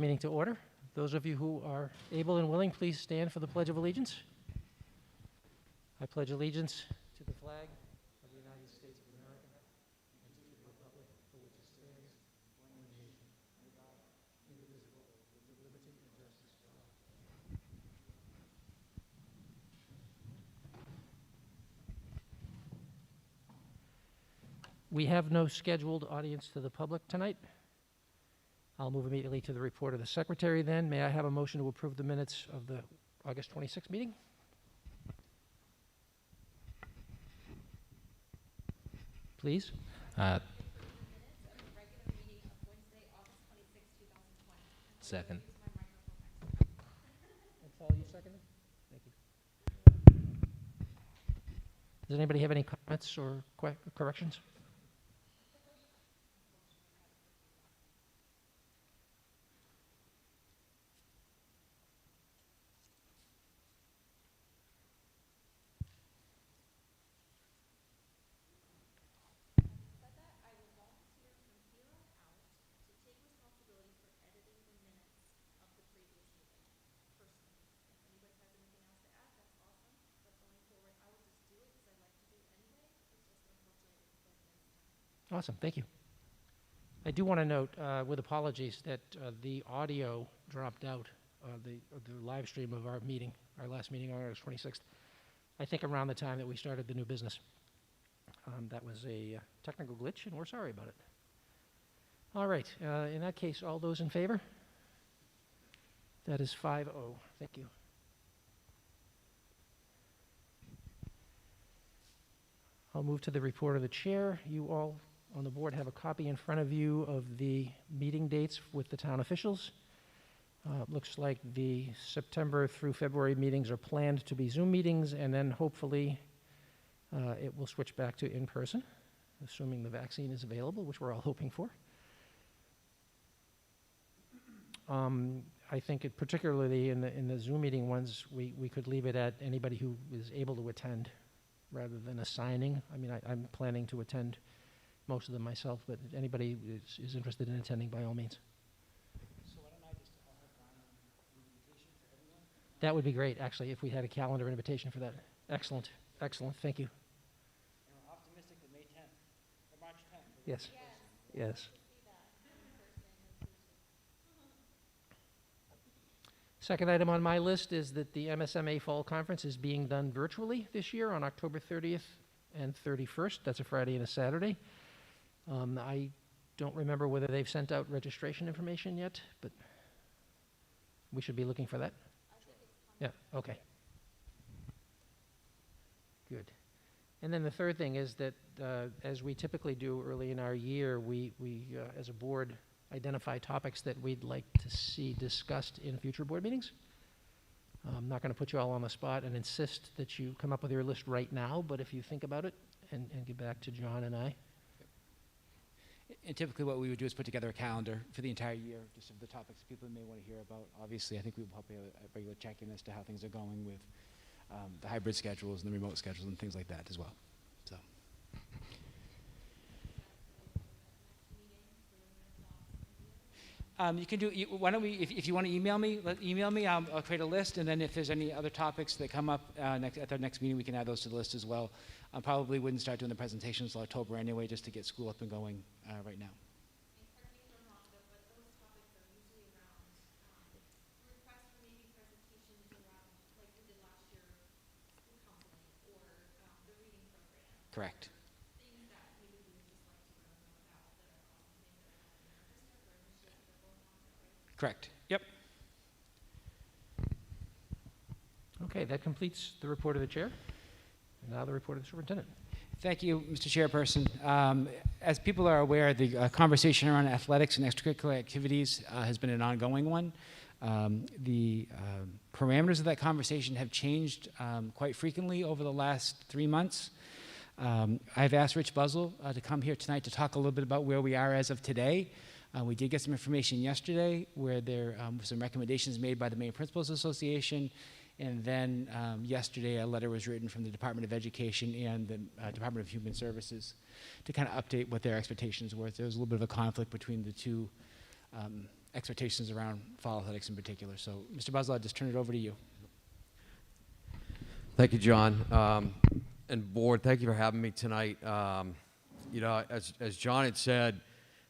Meeting to order. Those of you who are able and willing, please stand for the Pledge of Allegiance. I pledge allegiance to the flag of the United States of America and to the republic for which it stands, one nation, under God, indivisible, with liberty and justice for all. We have no scheduled audience to the public tonight. I'll move immediately to the report of the secretary then. May I have a motion to approve the minutes of the August 26th meeting? Please. Second. And Paul, you seconded? Thank you. Does anybody have any comments or corrections? Awesome, thank you. I do want to note, with apologies, that the audio dropped out, the live stream of our meeting, our last meeting on August 26th, I think around the time that we started the new business. That was a technical glitch, and we're sorry about it. All right, in that case, all those in favor? That is 5-0. Thank you. I'll move to the report of the chair. You all on the board have a copy in front of you of the meeting dates with the town officials. Looks like the September through February meetings are planned to be Zoom meetings, and then hopefully it will switch back to in-person, assuming the vaccine is available, which we're all hoping for. I think particularly in the Zoom meeting ones, we could leave it at anybody who is able to attend rather than assigning. I mean, I'm planning to attend most of them myself, but anybody is interested in attending, by all means. So why don't I just have Brian an invitation for everyone? That would be great, actually, if we had a calendar invitation for that. Excellent, excellent, thank you. And we're optimistic that May 10th, or March 10th. Yes, yes. Second item on my list is that the MSMA Fall Conference is being done virtually this year on October 30th and 31st. That's a Friday and a Saturday. I don't remember whether they've sent out registration information yet, but we should be looking for that. Yeah, okay. Good. And then the third thing is that, as we typically do early in our year, we as a board, identify topics that we'd like to see discussed in future board meetings. I'm not going to put you all on the spot and insist that you come up with your list right now, but if you think about it and get back to John and I. And typically what we would do is put together a calendar for the entire year, just of the topics people may want to hear about. Obviously, I think we will probably have a regular check-in as to how things are going with the hybrid schedules and the remote schedules and things like that as well. So. You can do. Why don't we? If you want to email me, email me. I'll create a list, and then if there's any other topics that come up at our next meeting, we can add those to the list as well. I probably wouldn't start doing the presentations until October anyway, just to get school up and going right now. Correct. Correct. Yep. Okay, that completes the report of the chair. And now the report of the superintendent. Thank you, Mr. Chairperson. As people are aware, the conversation around athletics and extracurricular activities has been an ongoing one. The parameters of that conversation have changed quite frequently over the last 3 months. I've asked Rich Buzzell to come here tonight to talk a little bit about where we are as of today. We did get some information yesterday where there were some recommendations made by the Maine Principals Association, and then yesterday a letter was written from the Department of Education and the Department of Human Services to kind of update what their expectations were. There was a little bit of a conflict between the two expectations around fall athletics in particular. So, Mr. Buzzell, I'll just turn it over to you. Thank you, John. And board, thank you for having me tonight. As John had said,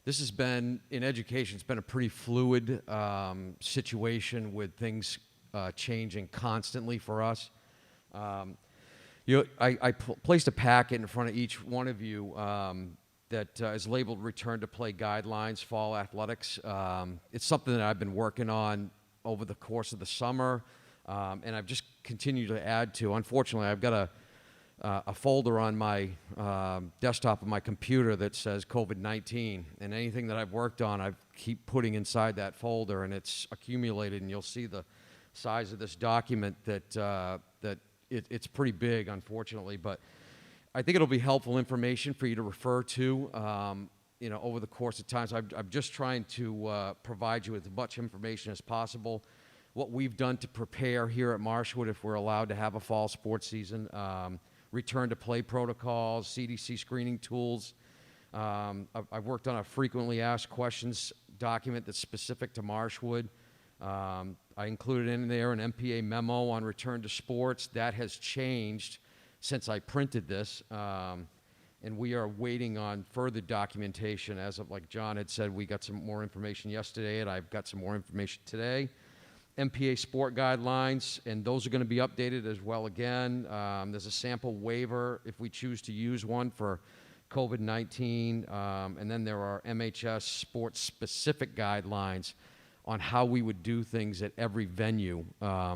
this has been, in education, it's been a pretty fluid situation with things changing constantly for us. I placed a packet in front of each one of you that is labeled Return to Play Guidelines, Fall Athletics. It's something that I've been working on over the course of the summer, and I've just continued to add to. Unfortunately, I've got a folder on my desktop of my computer that says COVID-19, and anything that I've worked on, I keep putting inside that folder, and it's accumulated, and you'll see the size of this document that it's pretty big, unfortunately, but I think it'll be helpful information for you to refer to, over the course of time. So I'm just trying to provide you with as much information as possible. What we've done to prepare here at Marshwood, if we're allowed to have a fall sports season, return to play protocols, CDC screening tools. I've worked on a frequently asked questions document that's specific to Marshwood. I included in there an MPA memo on return to sports. That has changed since I printed this, and we are waiting on further documentation. As of, like John had said, we got some more information yesterday, and I've got some more information today. MPA sport guidelines, and those are going to be updated as well again. There's a sample waiver if we choose to use one for COVID-19, and then there are MHS sports-specific guidelines on how we would do things at every venue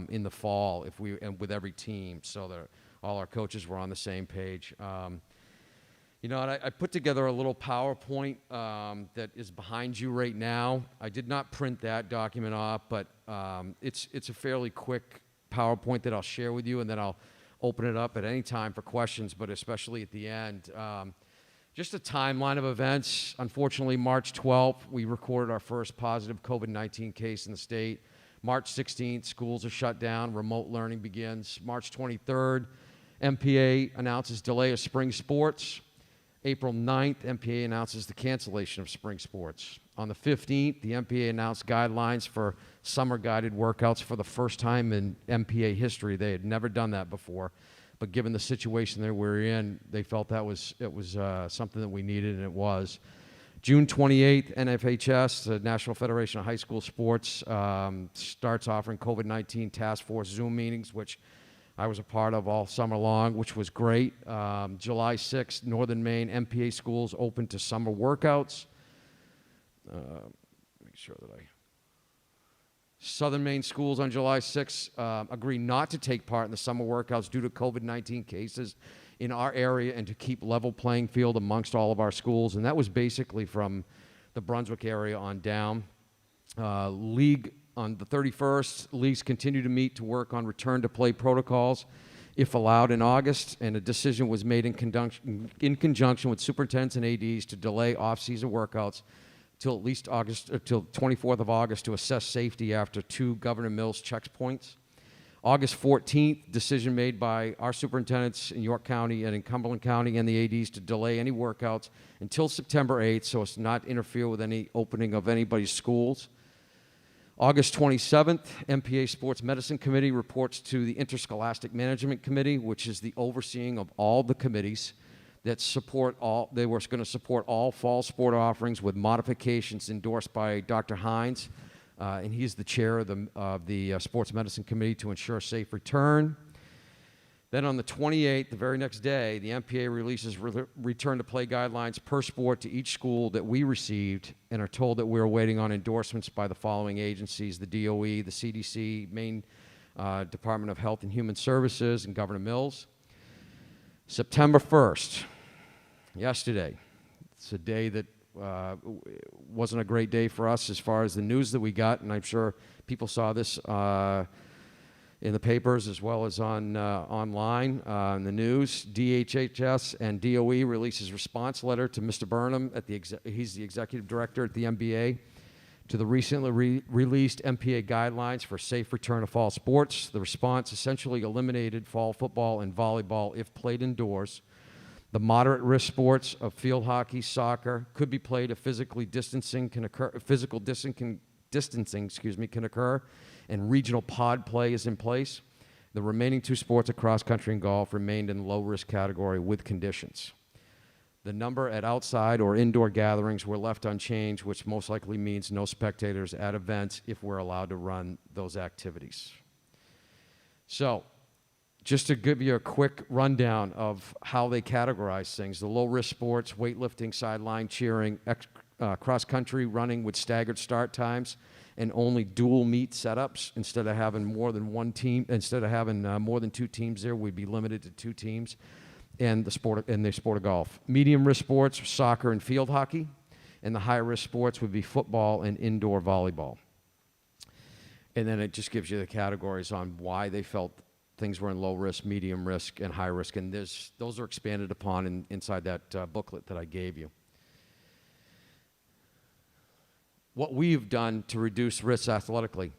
in the fall and with every team, so that all our coaches were on the same page. And I put together a little PowerPoint that is behind you right now. I did not print that document off, but it's a fairly quick PowerPoint that I'll share with you, and then I'll open it up at any time for questions, but especially at the end. Just a timeline of events. Unfortunately, March 12th, we recorded our first positive COVID-19 case in the state. March 16th, schools are shut down, remote learning begins. March 23rd, MPA announces delay of spring sports. April 9th, MPA announces the cancellation of spring sports. On the 15th, the MPA announced guidelines for summer guided workouts for the first time in MPA history. They had never done that before, but given the situation that we're in, they felt that was something that we needed, and it was. June 28th, NFHS, the National Federation of High School Sports, starts offering COVID-19 task force Zoom meetings, which I was a part of all summer long, which was great. July 6th, Northern Maine MPA schools open to summer workouts. Make sure that Southern Maine schools on July 6th agree not to take part in the summer workouts due to COVID-19 cases in our area and to keep level playing field amongst all of our schools. And that was basically from the Brunswick area on down. League on the 31st, leagues continue to meet to work on return to play protocols if allowed in August, and a decision was made in conjunction with superintendents and ADs to delay off-season workouts till at least till 24th of August to assess safety after 2 Governor Mills checkpoints. August 14th, decision made by our superintendents in York County and in Cumberland County and the ADs to delay any workouts until September 8th so as to not interfere with any opening of anybody's schools. August 27th, MPA Sports Medicine Committee reports to the Interscholastic Management Committee, which is the overseeing of all the committees that they were going to support all fall sport offerings with modifications endorsed by Dr. Hines, and he's the chair of the Sports Medicine Committee to ensure safe return. Then on the 28th, the very next day, the MPA releases return to play guidelines per sport to each school that we received and are told that we're waiting on endorsements by the following agencies: the DOE, the CDC, Maine Department of Health and Human Services, and Governor Mills. September 1st, yesterday. It's a day that wasn't a great day for us as far as the news that we got, and I'm sure people saw this in the papers as well as on online in the news. DHHS and DOE releases response letter to Mr. Burnham he's the executive director at the MBA, to the recently released MPA guidelines for safe return of fall sports. The response essentially eliminated fall football and volleyball if played indoors. The moderate risk sports of field hockey, soccer could be played if physical distancing can distancing, can occur, and regional pod play is in place. The remaining 2 sports of cross country and golf remained in the low risk category with conditions. The number at outside or indoor gatherings were left unchanged, which most likely means no spectators at events if we're allowed to run those activities. So, just to give you a quick rundown of how they categorize things, the low-risk sports, weightlifting, sideline cheering, cross-country running with staggered start times, and only dual meet setups. Instead of having more than 2 teams there, we'd be limited to 2 teams. And the sport of golf. Medium risk sports, soccer and field hockey, and the high risk sports would be football and indoor volleyball. And then it just gives you the categories on why they felt things were in low risk, medium risk, and high risk. And those are expanded upon inside that booklet that I gave you. What we've done to reduce risks athletically: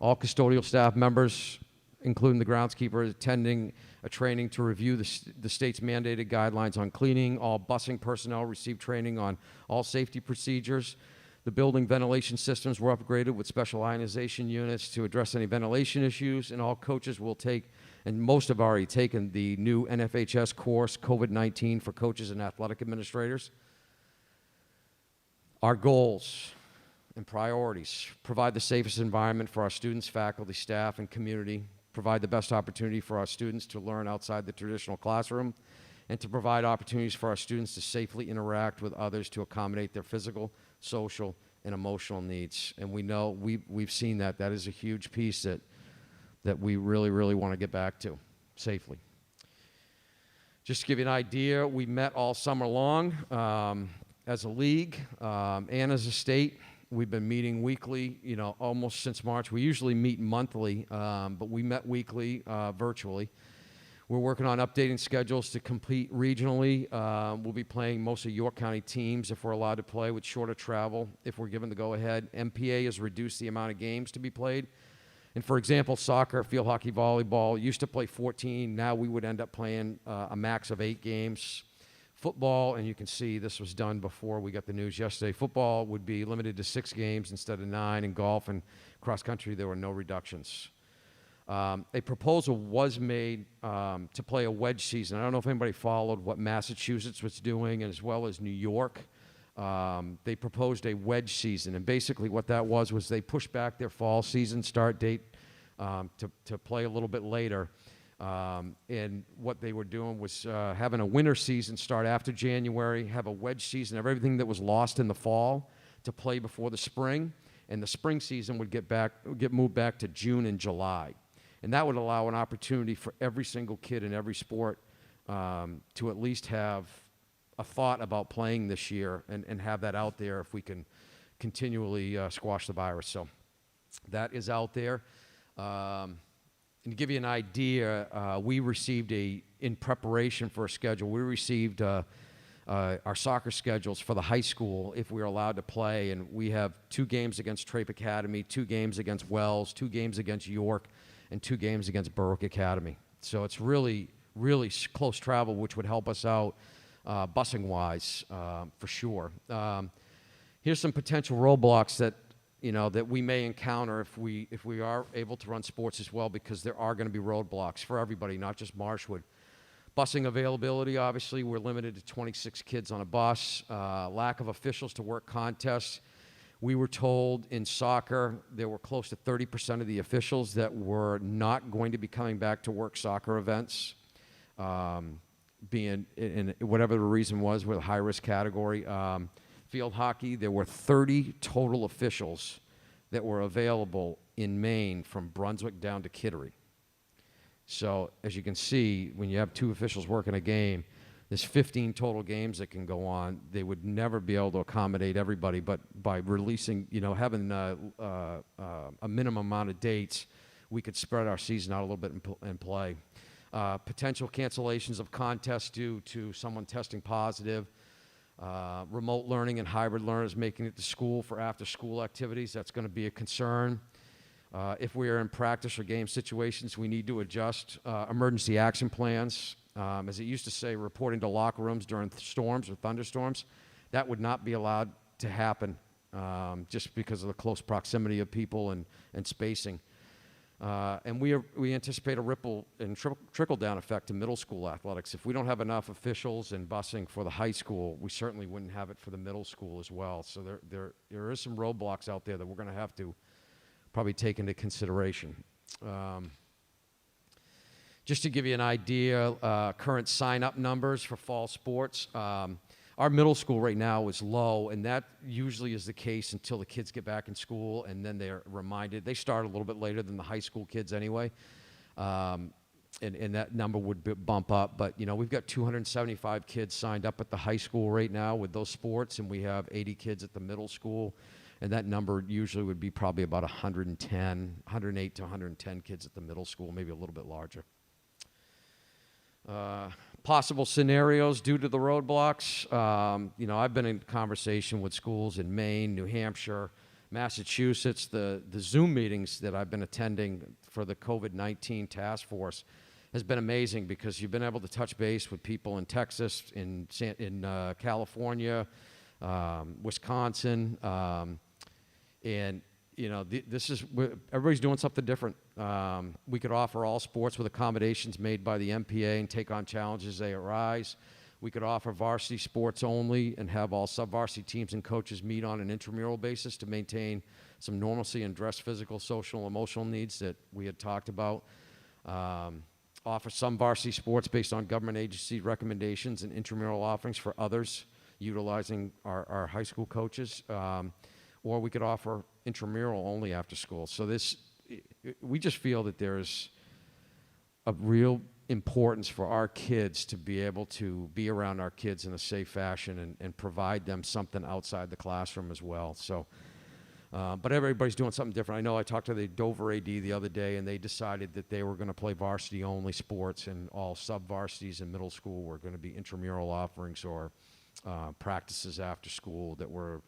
all custodial staff members, including the groundskeeper, attending a training to review the state's mandated guidelines on cleaning. All busing personnel received training on all safety procedures. The building ventilation systems were upgraded with special ionization units to address any ventilation issues, and all coaches will take, and most have already taken, the new NFHS course, COVID-19 for coaches and athletic administrators. Our goals and priorities: provide the safest environment for our students, faculty, staff, and community, provide the best opportunity for our students to learn outside the traditional classroom, and to provide opportunities for our students to safely interact with others to accommodate their physical, social, and emotional needs. And we know, we've seen that. That is a huge piece that we really, really want to get back to safely. Just to give you an idea, we met all summer long as a league and as a state. We've been meeting weekly, almost since March. We usually meet monthly, but we met weekly virtually. We're working on updating schedules to compete regionally. We'll be playing most of York County teams if we're allowed to play, with shorter travel if we're given the go-ahead. MPA has reduced the amount of games to be played. And for example, soccer, field hockey, volleyball used to play 14. Now we would end up playing a max of 8 games. Football, and you can see this was done before we got the news yesterday, football would be limited to 6 games instead of 9. In golf and cross country, there were no reductions. A proposal was made to play a wedge season. I don't know if anybody followed what Massachusetts was doing, as well as New York. They proposed a wedge season, and basically what that was they pushed back their fall season start date to play a little bit later. And what they were doing was having a winter season start after January, have a wedge season of everything that was lost in the fall to play before the spring, and the spring season would get moved back to June and July. And that would allow an opportunity for every single kid in every sport to at least have a thought about playing this year and have that out there if we can continually squash the virus. So that is out there. And to give you an idea, we received in preparation for a schedule, we received our soccer schedules for the high school if we were allowed to play, and we have 2 games against Trape Academy, 2 games against Wells, 2 games against York, and 2 games against Berwick Academy. So it's really, really close travel, which would help us out busing-wise for sure. Here's some potential roadblocks that we may encounter if we are able to run sports as well, because there are going to be roadblocks for everybody, not just Marshwood. Busing availability, obviously, we're limited to 26 kids on a bus. Lack of officials to work contests. We were told in soccer there were close to 30% of the officials that were not going to be coming back to work soccer events, being in whatever the reason was, with a high-risk category. Field hockey, there were 30 total officials that were available in Maine from Brunswick down to Kittery. So as you can see, when you have 2 officials working a game, there's 15 total games that can go on. They would never be able to accommodate everybody, but by releasing, having a minimum amount of dates, we could spread our season out a little bit and play. Potential cancellations of contests due to someone testing positive. Remote learning and hybrid learners making it to school for after-school activities. That's going to be a concern. If we are in practice or game situations, we need to adjust emergency action plans. As it used to say, reporting to locker rooms during storms or thunderstorms. That would not be allowed to happen just because of the close proximity of people and spacing. And we anticipate a ripple and trickle-down effect to middle school athletics. If we don't have enough officials and busing for the high school, we certainly wouldn't have it for the middle school as well. So there is some roadblocks out there that we're going to have to probably take into consideration. Just to give you an idea, current sign-up numbers for fall sports. Our middle school right now is low, and that usually is the case until the kids get back in school, and then they're reminded. They start a little bit later than the high school kids anyway, and that number would bump up. But, you know, we've got 275 kids signed up at the high school right now with those sports, and we have 80 kids at the middle school, and that number usually would be probably about 108 to 110 kids at the middle school, maybe a little bit larger. Possible scenarios due to the roadblocks. You know, I've been in conversation with schools in Maine, New Hampshire, Massachusetts. The Zoom meetings that I've been attending for the COVID-19 task force has been amazing because you've been able to touch base with people in Texas, in California, Wisconsin, and you know, everybody's doing something different. We could offer all sports with accommodations made by the MPA and take on challenges as they arise. We could offer varsity sports only and have all sub-varsity teams and coaches meet on an intramural basis to maintain some normalcy and address physical, social, emotional needs that we had talked about. Offer some varsity sports based on government agency recommendations and intramural offerings for others utilizing our high school coaches. Or we could offer intramural only after school. So we just feel that there's a real importance for our kids to be able to be around our kids in a safe fashion and provide them something outside the classroom as well. So, but everybody's doing something different. I know I talked to the Dover AD the other day, and they decided that they were going to play varsity-only sports, and all sub-varsities in middle school were going to be intramural offerings or practices after school that were,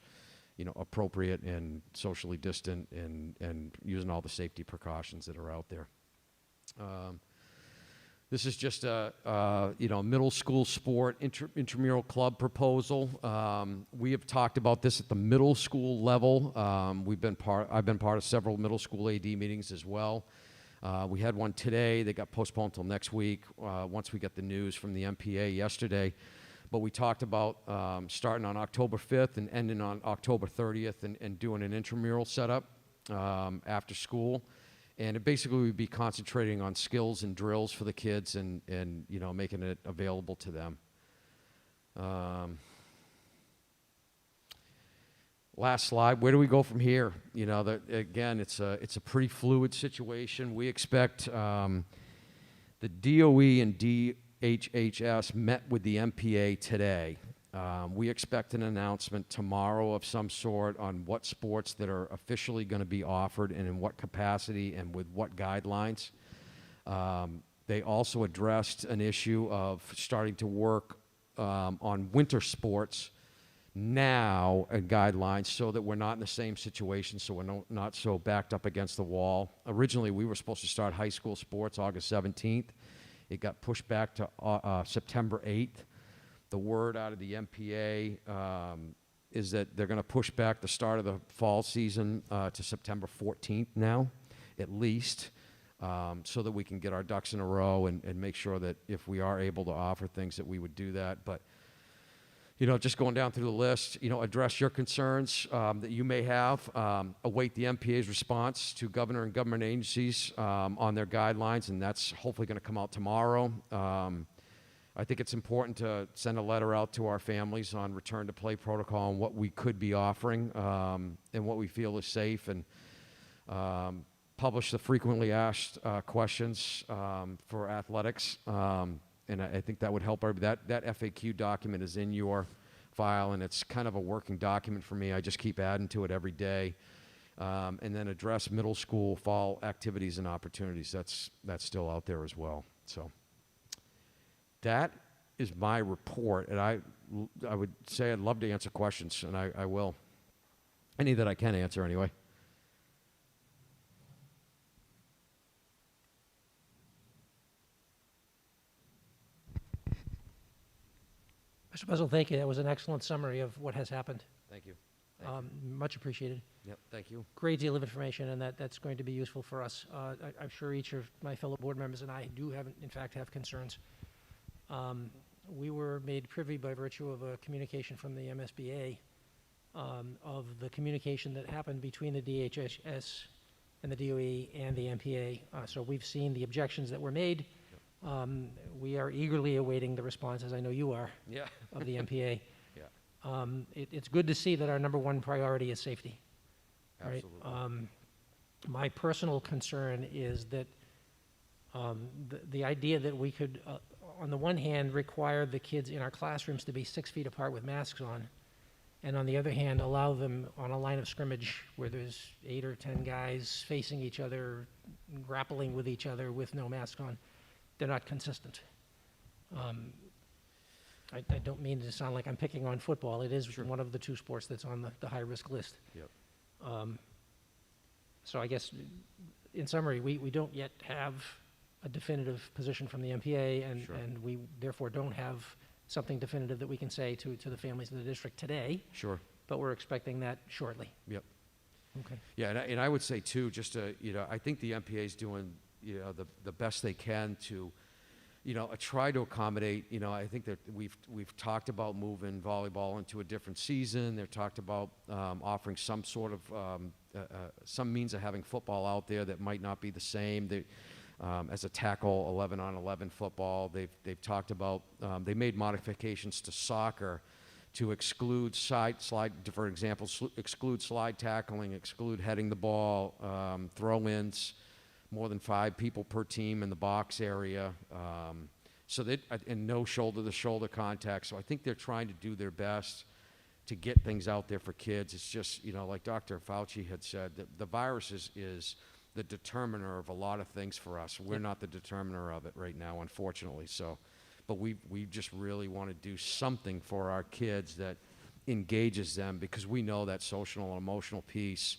you know, appropriate and socially distant and using all the safety precautions that are out there. This is just a you know, middle school sport intramural club proposal. We have talked about this at the middle school level. I've been part of several middle school AD meetings as well. We had one today. They got postponed until next week once we got the news from the MPA yesterday. But we talked about starting on October 5th and ending on October 30th and doing an intramural setup after school. And it basically would be concentrating on skills and drills for the kids and you know, making it available to them. Last slide. Where do we go from here? You know, again, it's a pretty fluid situation. We expect the DOE and HHS met with the MPA today. We expect an announcement tomorrow of some sort on what sports that are officially going to be offered and in what capacity and with what guidelines. They also addressed an issue of starting to work on winter sports now and guidelines so that we're not in the same situation, so we're not so backed up against the wall. Originally, we were supposed to start high school sports August 17th. It got pushed back to September 8th. The word out of the MPA is that they're going to push back the start of the fall season to September 14th now, at least, so that we can get our ducks in a row and make sure that if we are able to offer things that we would do that. But, you know, just going down through the list, you know, address your concerns that you may have. Await the MPA's response to governor and government agencies on their guidelines, and that's hopefully going to come out tomorrow. I think it's important to send a letter out to our families on return to play protocol and what we could be offering and what we feel is safe, and publish the frequently asked questions for athletics. And I think that would help. That FAQ document is in your file, and it's kind of a working document for me. I just keep adding to it every day. And then address middle school fall activities and opportunities. That's still out there as well. So that is my report, and I would say I'd love to answer questions, and I will. Any that I can answer anyway. Mr. Buzzell, thank you. That was an excellent summary of what has happened. Thank you. Much appreciated. Yep, thank you. Great deal of information, and that's going to be useful for us. I'm sure each of my fellow board members and I do in fact, have concerns. We were made privy by virtue of a communication from the MSBA of the communication that happened between the DHS and the DOE and the MPA. So we've seen the objections that were made. We are eagerly awaiting the response, as I know you are, Yeah. of the MPA. Yeah. It's good to see that our number one priority is safety. Right? Absolutely. My personal concern is that the idea that we could, on the one hand, require the kids in our classrooms to be 6 feet apart with masks on, and on the other hand, allow them on a line of scrimmage where there's 8 or 10 guys facing each other, grappling with each other with no mask on. They're not consistent. I don't mean to sound like I'm picking on football. It is one of the 2 sports that's on the high-risk list. Yep. So I guess, in summary, we don't yet have a definitive position from the MPA, and we therefore don't have something definitive that we can say to the families of the district today, Sure. but we're expecting that shortly. Yep. Okay. Yeah, and I would say too, just to, I think the MPA is doing, the best they can to, try to accommodate. I think that we've talked about moving volleyball into a different season. They've talked about offering some sort of some means of having football out there that might not be the same. As a tackle 11-on-11 football, they've talked about. They made modifications to soccer to exclude for example, exclude slide tackling, exclude heading the ball, throw-ins, more than 5 people per team in the box area, and no shoulder-to-shoulder contact. So I think they're trying to do their best to get things out there for kids. It's just, like Dr. Fauci had said, the virus is the determiner of a lot of things for us. We're not the determiner of it right now, unfortunately. So, but we just really want to do something for our kids that engages them, because we know that social and emotional piece,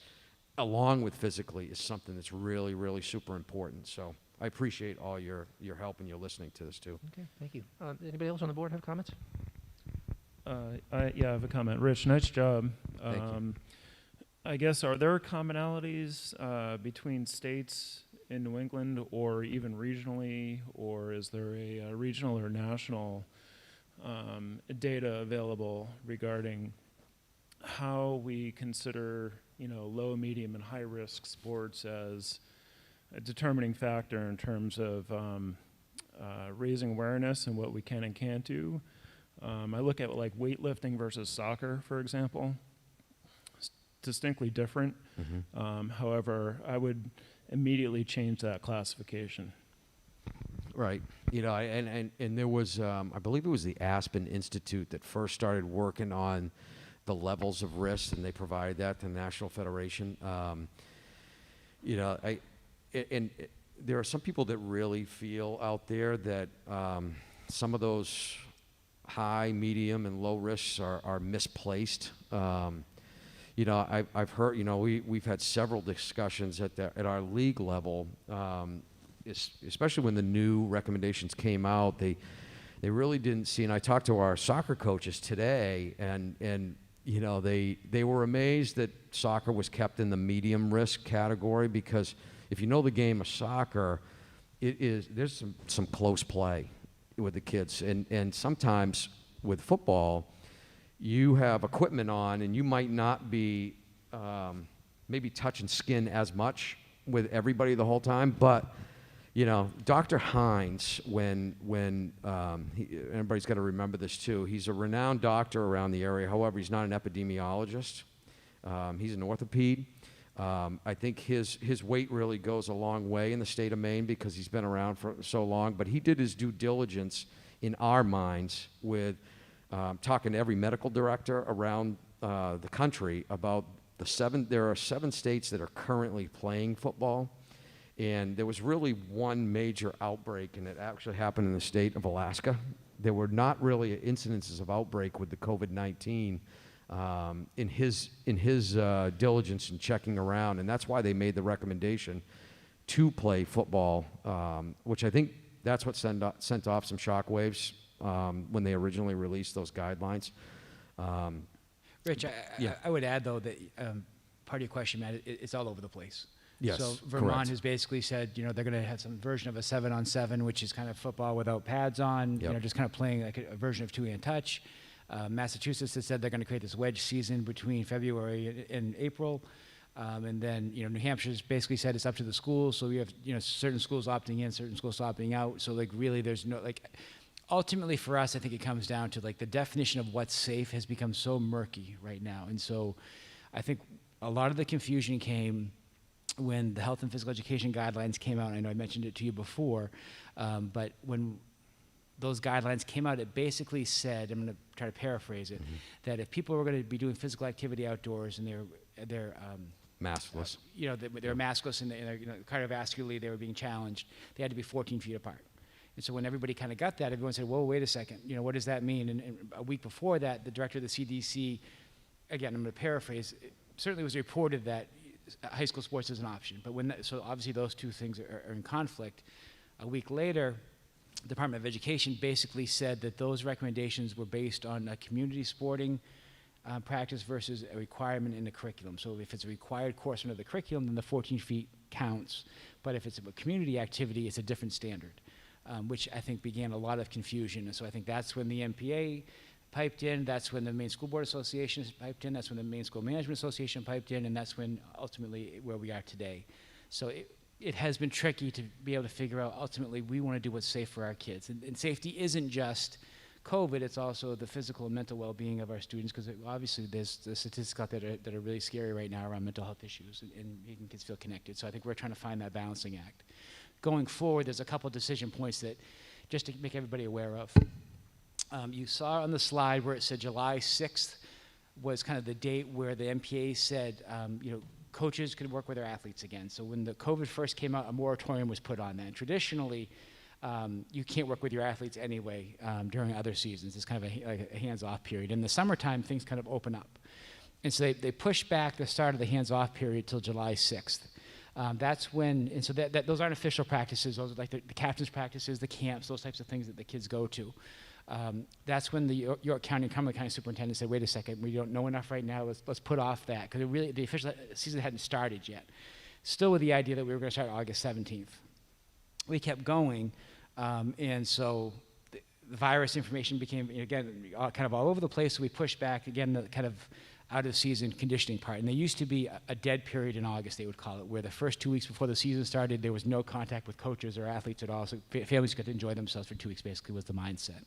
along with physically, is something that's really, really super important. So I appreciate all your help and your listening to this too. Okay, thank you. Anybody else on the board have comments? I have a comment. Rich, nice job. Thank you. I guess, are there commonalities between states in New England, or even regionally, or is there a regional or national data available regarding how we consider, low, medium, and high-risk sports as a determining factor in terms of raising awareness and what we can and can't do? I look at like weightlifting versus soccer, for example. Distinctly different. Mm-hmm. However, I would immediately change that classification. Right. And there was, I believe it was the Aspen Institute that first started working on the levels of risk, and they provided that to the National Federation. There are some people that really feel out there that some of those high, medium, and low risks are misplaced. I've heard, we've had several discussions at our league level, especially when the new recommendations came out. They really didn't see, and I talked to our soccer coaches today, and they were amazed that soccer was kept in the medium risk category, because if you know the game of soccer, there's some close play with the kids, and sometimes with football, you have equipment on, and you might not be maybe touching skin as much with everybody the whole time. But Dr. Hines, everybody's got to remember this too. He's a renowned doctor around the area. However, he's not an epidemiologist. He's an orthopede. I think his weight really goes a long way in the state of Maine, because he's been around for so long. But he did his due diligence in our minds with talking to every medical director around the country about there are 7 states that are currently playing football, and there was really one major outbreak, and it actually happened in the state of Alaska. There were not really incidences of outbreak with the COVID-19 in his diligence and checking around, and that's why they made the recommendation to play football, which I think that's what sent off some shockwaves when they originally released those guidelines. Rich, Yeah. I would add, though, that part of your question, Matt, it's all over the place. Yes, So Vermont correct. has basically said, they're going to have some version of a 7-on-7, which is kind of football without pads on, Yep. just kind of playing like a version of two-hand touch. Massachusetts has said they're going to create this wedge season between February and April. And then, New Hampshire's basically said it's up to the schools. So we have, certain schools opting in, certain schools opting out. So, really, there's no, ultimately for us, I think it comes down to, the definition of what's safe has become so murky right now. And so I think a lot of the confusion came when the health and physical education guidelines came out. I know I mentioned it to you before, but when those guidelines came out, it basically said, I'm going to try to paraphrase it, that if people were going to be doing physical activity outdoors and they're Maskless. they're maskless and they're, cardiovascularly they were being challenged, they had to be 14 feet apart. And so when everybody kind of got that, everyone said, whoa, wait a second, what does that mean? And a week before that, the director of the CDC, again, I'm going to paraphrase, it certainly was reported that high school sports is an option. But so obviously those two things are in conflict. A week later, the Department of Education basically said that those recommendations were based on a community sporting practice versus a requirement in the curriculum. So if it's a required course under the curriculum, then the 14 feet counts. But if it's a community activity, it's a different standard, which I think began a lot of confusion. And so I think that's when the MPA piped in, that's when the Maine School Board Association has piped in, that's when the Maine School Management Association piped in, and that's when ultimately where we are today. So it has been tricky to be able to figure out, ultimately, we want to do what's safe for our kids. And safety isn't just COVID, it's also the physical and mental well-being of our students, because obviously there's the statistics out there that are really scary right now around mental health issues and making kids feel connected. So I think we're trying to find that balancing act. Going forward, there's a couple decision points that, just to make everybody aware of. You saw on the slide where it said July 6th was kind of the date where the MPA said, coaches could work with their athletes again. So when the COVID first came out, a moratorium was put on that. And traditionally, you can't work with your athletes anyway during other seasons. It's kind of a hands-off period. In the summertime, things kind of open up. And so they pushed back the start of the hands-off period till July 6th. That's when, and so those aren't official practices. Those are like the captain's practices, the camps, those types of things that the kids go to. That's when the York County and Cumberland County Superintendent said, wait a second, we don't know enough right now, let's put off that, because the official season hadn't started yet. Still with the idea that we were going to start August 17th. We kept going, and so the virus information became, again, kind of all over the place, so we pushed back, again, the kind of out-of-season conditioning part. And there used to be a dead period in August, they would call it, where the first 2 weeks before the season started, there was no contact with coaches or athletes at all, so families could enjoy themselves for 2 weeks, basically, was the mindset.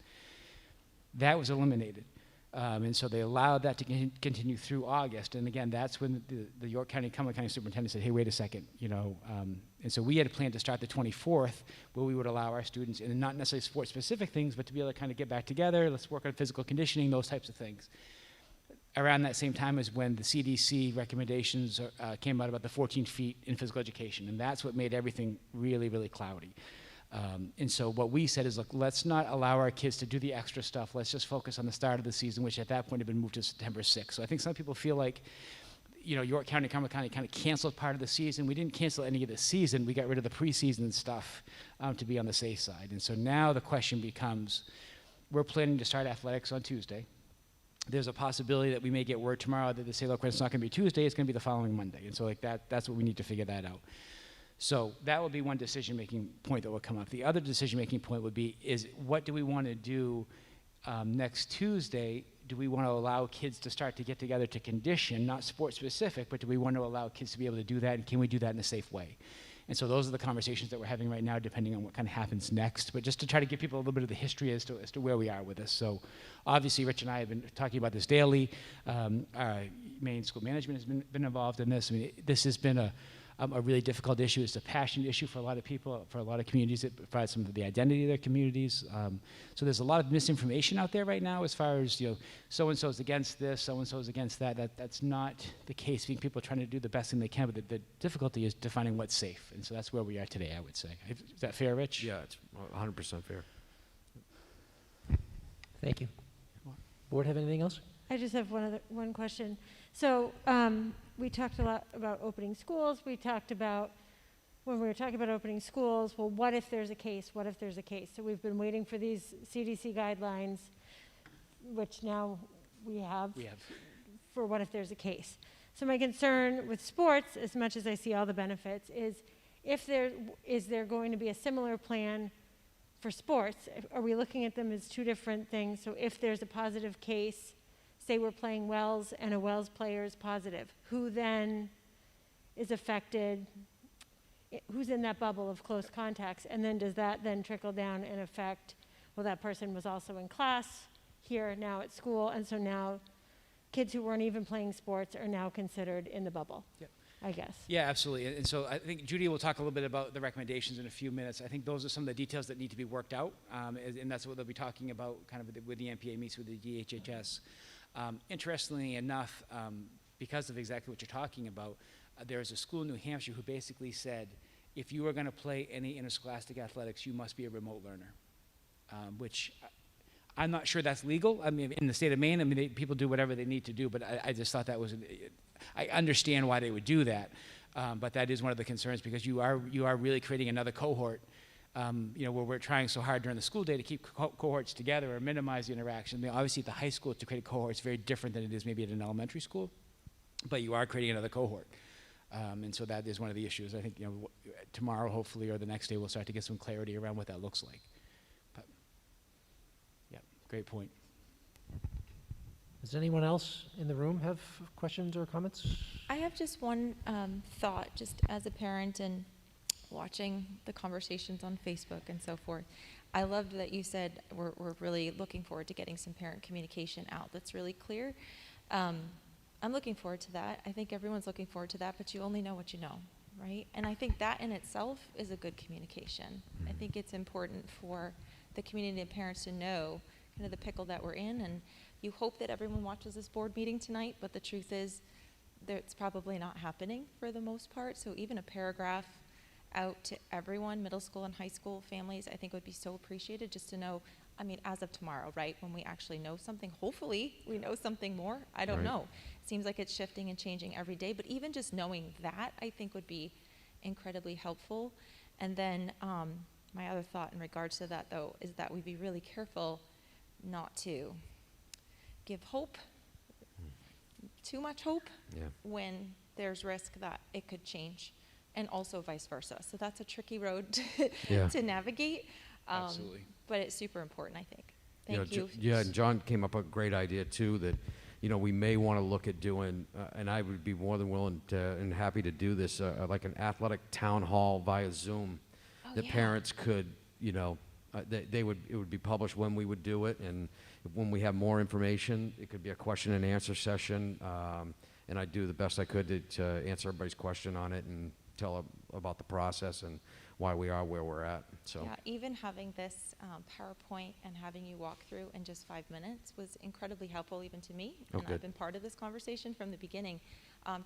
That was eliminated. And so they allowed that to continue through August. And again, that's when the York County, Cumberland County Superintendent said, hey, wait a second, and so we had planned to start the 24th, where we would allow our students, and not necessarily sport-specific things, but to be able to kind of get back together, let's work on physical conditioning, those types of things. Around that same time is when the CDC recommendations came out about the 14 feet in physical education, and that's what made everything really, really cloudy. And so what we said is, look, let's not allow our kids to do the extra stuff. Let's just focus on the start of the season, which at that point had been moved to September 6th. So I think some people feel like, York County, Cumberland County kind of canceled part of the season. We didn't cancel any of the season. We got rid of the preseason stuff to be on the safe side. And so now the question becomes, we're planning to start athletics on Tuesday. There's a possibility that we may get word tomorrow that they say, look, it's not going to be Tuesday, it's going to be the following Monday. And so that's what we need to figure that out. So that will be one decision-making point that will come up. The other decision-making point would be, is what do we want to do next Tuesday? Do we want to allow kids to start to get together to condition, not sport-specific, but do we want to allow kids to be able to do that, and can we do that in a safe way? And so those are the conversations that we're having right now, depending on what kind of happens next. But just to try to give people a little bit of the history as to where we are with this. So obviously, Rich and I have been talking about this daily. Our Maine School Management has been involved in this. I mean, this has been a really difficult issue. It's a passionate issue for a lot of people, for a lot of communities. It provides some of the identity of their communities. So there's a lot of misinformation out there right now as far as, so-and-so's against this, so-and-so's against that. That's not the case. I think people are trying to do the best thing they can, but the difficulty is defining what's safe. And so that's where we are today, I would say. Is that fair, Rich? Yeah, it's 100% fair. Thank you. Board have anything else? I just have one question. So we talked a lot about opening schools. We talked about, when we were talking about opening schools, well, what if there's a case? What if there's a case? So we've been waiting for these CDC guidelines, which now we have. for what if there's a case. So my concern with sports, as much as I see all the benefits, is is there going to be a similar plan for sports? Are we looking at them as two different things? So if there's a positive case, say we're playing Wells and a Wells player is positive, who then is affected? Who's in that bubble of close contacts? And then does that then trickle down and affect, well, that person was also in class here, now at school, and so now kids who weren't even playing sports are now considered in the bubble, Yep. I guess. Yeah, absolutely. And so I think Judy will talk a little bit about the recommendations in a few minutes. I think those are some of the details that need to be worked out, and that's what they'll be talking about kind of with the MPA meets with the DHHS. Interestingly enough, because of exactly what you're talking about, there is a school in New Hampshire who basically said, if you are going to play any interscholastic athletics, you must be a remote learner, which I'm not sure that's legal. I mean, in the state of Maine, I mean, people do whatever they need to do, but I just thought that was, I understand why they would do that, but that is one of the concerns because you are really creating another cohort, where we're trying so hard during the school day to keep cohorts together or minimize the interaction. I mean, obviously, at the high school, to create a cohort is very different than it is maybe at an elementary school, but you are creating another cohort. And so that is one of the issues. I think, tomorrow, hopefully, or the next day, we'll start to get some clarity around what that looks like. But, yeah, great point. Does anyone else in the room have questions or comments? I have just one thought, just as a parent and watching the conversations on Facebook and so forth. I loved that you said we're really looking forward to getting some parent communication out that's really clear. I'm looking forward to that. I think everyone's looking forward to that, but you only know what you know, right? And I think that in itself is a good communication. I think it's important for the community and parents to know kind of the pickle that we're in, and you hope that everyone watches this board meeting tonight, but the truth is it's probably not happening for the most part. So even a paragraph out to everyone, middle school and high school families, I think would be so appreciated just to know, I mean, as of tomorrow, right, when we actually know something, hopefully we know something more. I don't know. It seems like it's shifting and changing every day, but even just knowing that, I think would be incredibly helpful. And then my other thought in regards to that, though, is that we be really careful not to give hope, too much hope, when there's risk that it could change, and also vice versa. So that's a tricky road to navigate. Absolutely. But it's super important, I think. Thank you. Yeah, and John came up with a great idea too that, we may want to look at doing, and I would be more than willing to and happy to do this, like an athletic town hall via Zoom, that parents could, it would be published when we would do it, and when we have more information, it could be a question and answer session, and I'd do the best I could to answer everybody's question on it and tell about the process and why we are where we're at. So yeah, even having this PowerPoint and having you walk through in just 5 minutes was incredibly helpful even to me. And I've been part of this conversation from the beginning,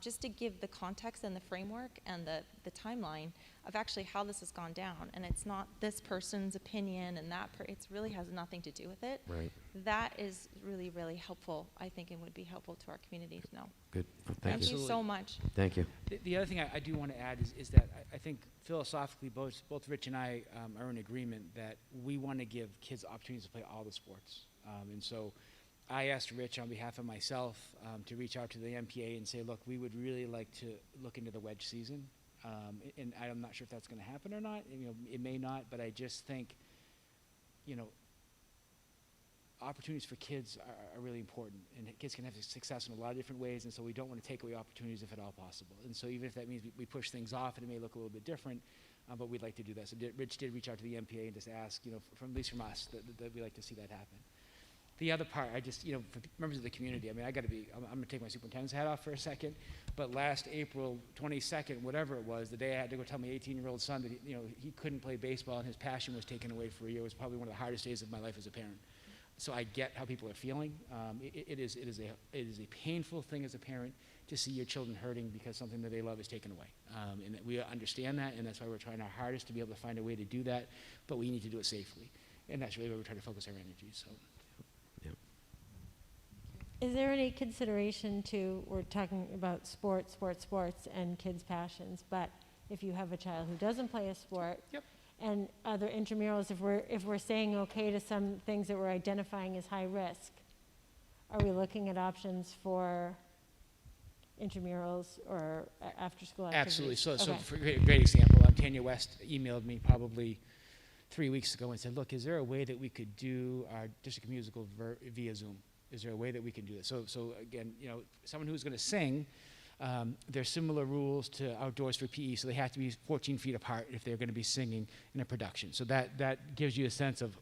just to give the context and the framework and the timeline of actually how this has gone down. And it's not this person's opinion and it really has nothing to do with it. Right. That is really, really helpful, I think, and would be helpful to our community to know. Good. Thank you. you so much. Thank you. The other thing I do want to add is that I think philosophically both Rich and I are in agreement that we want to give kids opportunities to play all the sports. And so I asked Rich on behalf of myself to reach out to the MPA and say, look, we would really like to look into the wedge season. And I'm not sure if that's going to happen or not. It may not, but I just think, opportunities for kids are really important, and kids can have success in a lot of different ways, and so we don't want to take away opportunities if at all possible. And so even if that means we push things off and it may look a little bit different, but we'd like to do that. So Rich did reach out to the MPA and just ask, at least from us, that we'd like to see that happen. The other part, I just, for members of the community, I mean, I'm going to take my superintendent's hat off for a second, but last April 22nd, whatever it was, the day I had to go tell my 18-year-old son that, he couldn't play baseball and his passion was taken away for a year, was probably one of the hardest days of my life as a parent. So I get how people are feeling. It is a painful thing as a parent to see your children hurting because something that they love is taken away. And we understand that, and that's why we're trying our hardest to be able to find a way to do that, but we need to do it safely. And that's really where we're trying to focus our energy. So. Is there any consideration we're talking about sports, and kids' passions, but if you have a child who doesn't play a sport, and other intramurals, if we're saying okay to some things that we're identifying as high risk, are we looking at options for intramurals or after-school activities? Absolutely. So Okay. for a great example, Tanya West emailed me probably 3 weeks ago and said, look, is there a way that we could do our district musical via Zoom? Is there a way that we can do it? So again, someone who's going to sing, there's similar rules to outdoors for PE, so they have to be 14 feet apart if they're going to be singing in a production. So that gives you a sense of,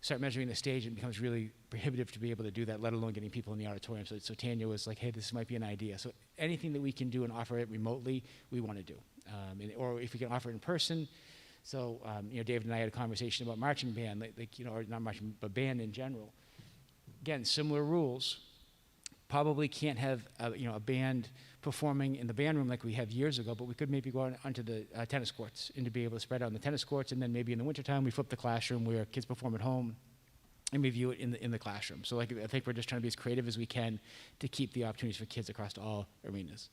start measuring the stage, and it becomes really prohibitive to be able to do that, let alone getting people in the auditorium. So Tanya was like, hey, this might be an idea. So anything that we can do and offer it remotely, we want to do. Or if we can offer it in person. So, David and I had a conversation about marching band, or not marching, but band in general. Again, similar rules. Probably can't have a band performing in the band room like we have years ago, but we could maybe go onto the tennis courts and to be able to spread out on the tennis courts, and then maybe in the wintertime we flip the classroom where kids perform at home and we view it in the classroom. So I think we're just trying to be as creative as we can to keep the opportunities for kids across all arenas.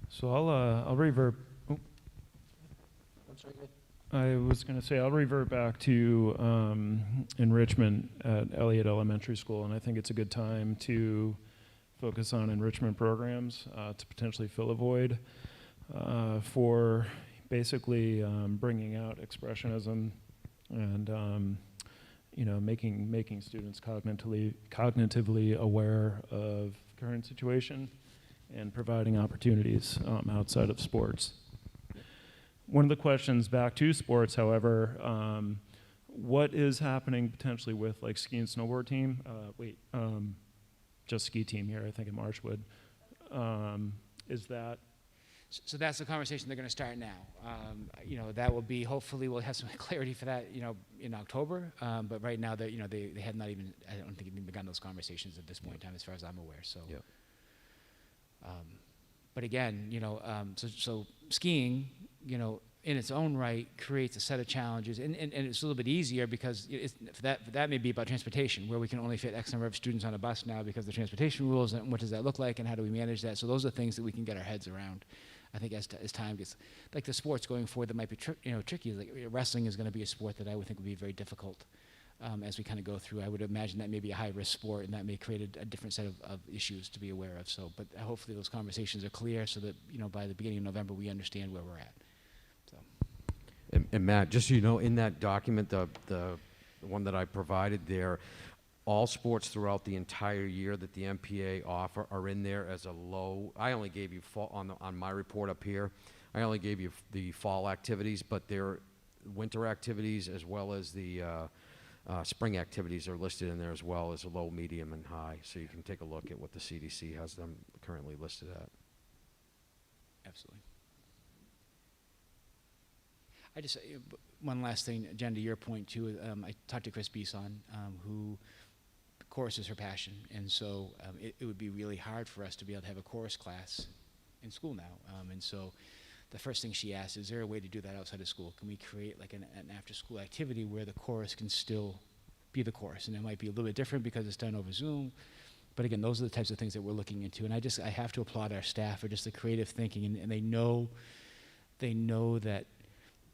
So I'll revert. Oh, I'm sorry, go ahead. I was going to say I'll revert back to enrichment at Elliott Elementary School, and I think it's a good time to focus on enrichment programs to potentially fill a void for basically bringing out expressionism and making students cognitively aware of current situation and providing opportunities outside of sports. One of the questions back to sports, however, what is happening potentially with like ski and snowboard team? Just ski team here, I think in Marchwood. Is that? So that's the conversation they're going to start now. That will be, hopefully we'll have some clarity for that, in October. But right now, they have not even, I don't think even begun those conversations at this point in time, as far as I'm aware. So. Yep. But again, so skiing, in its own right creates a set of challenges, and it's a little bit easier because that may be about transportation, where we can only fit X number of students on a bus now because of the transportation rules, and what does that look like, and how do we manage that? So those are things that we can get our heads around. I think as time gets, like the sports going forward that might be tricky, like wrestling is going to be a sport that I would think would be very difficult as we kind of go through. I would imagine that may be a high-risk sport, and that may create a different set of issues to be aware of. So, but hopefully those conversations are clear so that, by the beginning of November, we understand where we're at. So. And Matt, just so you know, in that document, the one that I provided there, all sports throughout the entire year that the MPA offer are in there as a low. I only gave you on my report up here, I only gave you the fall activities, but their winter activities as well as the spring activities are listed in there as well as a low, medium, and high. So you can take a look at what the CDC has them currently listed at. Absolutely. I just, one last thing, Jen, to your point too, I talked to Chris Beeson, who chorus is her passion, and so it would be really hard for us to be able to have a chorus class in school now. And so the first thing she asked, is there a way to do that outside of school? Can we create like an after-school activity where the chorus can still be the chorus? And it might be a little bit different because it's done over Zoom. But again, those are the types of things that we're looking into. And I have to applaud our staff for just the creative thinking. And they know that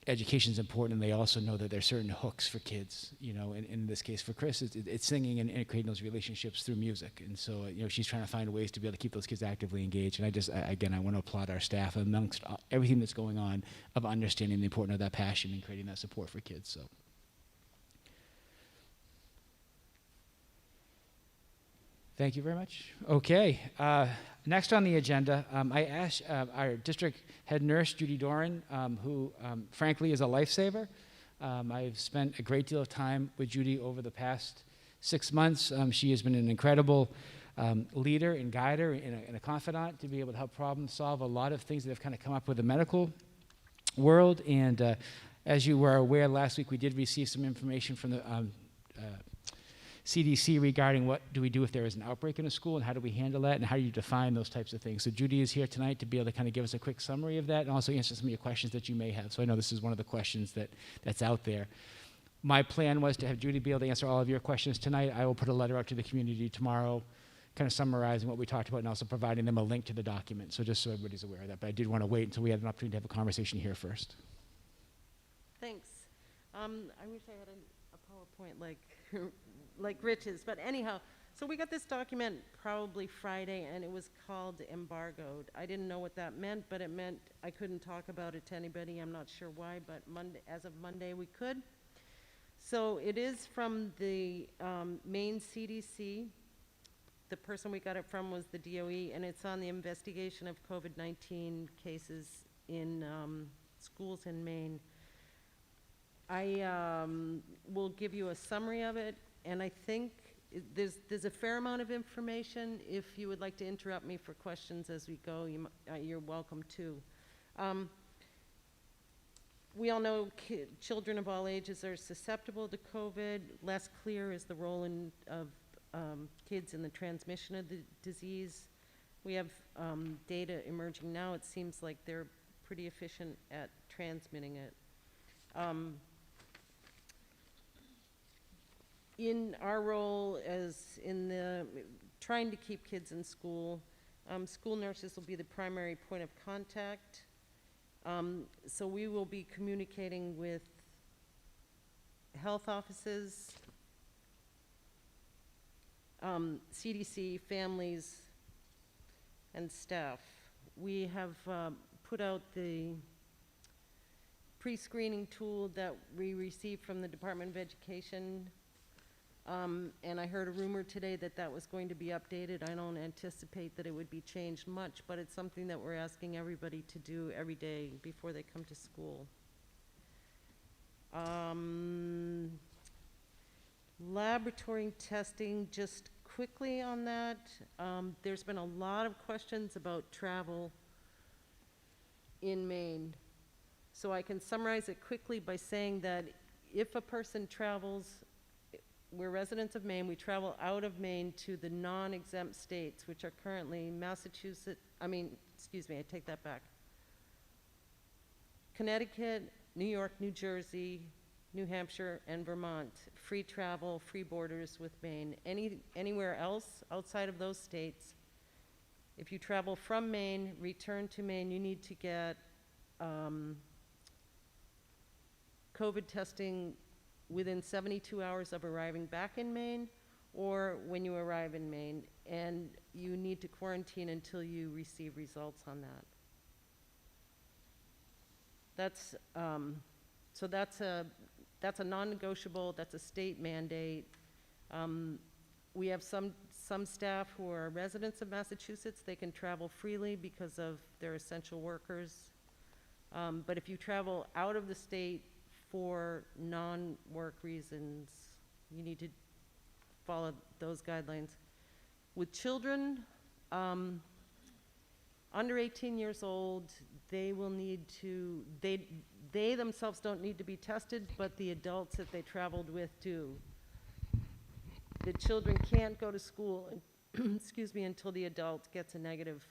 education is important, and they also know that there's certain hooks for kids. And in this case for Chris, it's singing and creating those relationships through music. And so, she's trying to find ways to be able to keep those kids actively engaged. And I want to applaud our staff amongst everything that's going on of understanding the importance of that passion and creating that support for kids. So. Thank you very much. Okay, next on the agenda, I asked our district head nurse, Judy Doran, who frankly is a lifesaver. I've spent a great deal of time with Judy over the past 6 months. She has been an incredible leader and guider and a confidant to be able to help problem solve a lot of things that have kind of come up with the medical world. And as you were aware, last week we did receive some information from the CDC regarding what do we do if there is an outbreak in a school and how do we handle that and how do you define those types of things. So Judy is here tonight to be able to kind of give us a quick summary of that and also answer some of your questions that you may have. So I know this is one of the questions that's out there. My plan was to have Judy be able to answer all of your questions tonight. I will put a letter out to the community tomorrow kind of summarizing what we talked about and also providing them a link to the document. So just so everybody's aware of that. But I did want to wait until we had an opportunity to have a conversation here first. Thanks. I wish I had a PowerPoint like like Rich's, but anyhow, so we got this document probably Friday, and it was called embargoed. I didn't know what that meant, but it meant I couldn't talk about it to anybody. I'm not sure why, but Monday, as of Monday, we could. So it is from the Maine CDC. The person we got it from was the DOE, and it's on the investigation of COVID-19 cases in schools in Maine. I will give you a summary of it, and I think there's a fair amount of information. If you would like to interrupt me for questions as we go, you're welcome to. We all know children of all ages are susceptible to COVID. Less clear is the role of kids in the transmission of the disease. We have data emerging now. It seems like they're pretty efficient at transmitting it. In our role as in the trying to keep kids in school, school nurses will be the primary point of contact. So we will be communicating with health offices, CDC, families, and staff. We have put out the pre-screening tool that we received from the Department of Education. And I heard a rumor today that that was going to be updated. I don't anticipate that it would be changed much, but it's something that we're asking everybody to do every day before they come to school. Laboratory testing, just quickly on that. There's been a lot of questions about travel in Maine. So I can summarize it quickly by saying that if a person travels, we're residents of Maine, we travel out of Maine to the non-exempt states, which are currently Massachusetts, I take that back. Connecticut, New York, New Jersey, New Hampshire, and Vermont. Free travel, free borders with Maine. Anywhere else outside of those states, if you travel from Maine, return to Maine, you need to get COVID testing within 72 hours of arriving back in Maine or when you arrive in Maine, and you need to quarantine until you receive results on that. That's a non-negotiable, that's a state mandate. We have some staff who are residents of Massachusetts. They can travel freely because of their essential workers. But if you travel out of the state for non-work reasons, you need to follow those guidelines. With children under 18 years old, they will need to, they themselves don't need to be tested, but the adults that they traveled with do. The children can't go to school, excuse me, until the adult gets a negative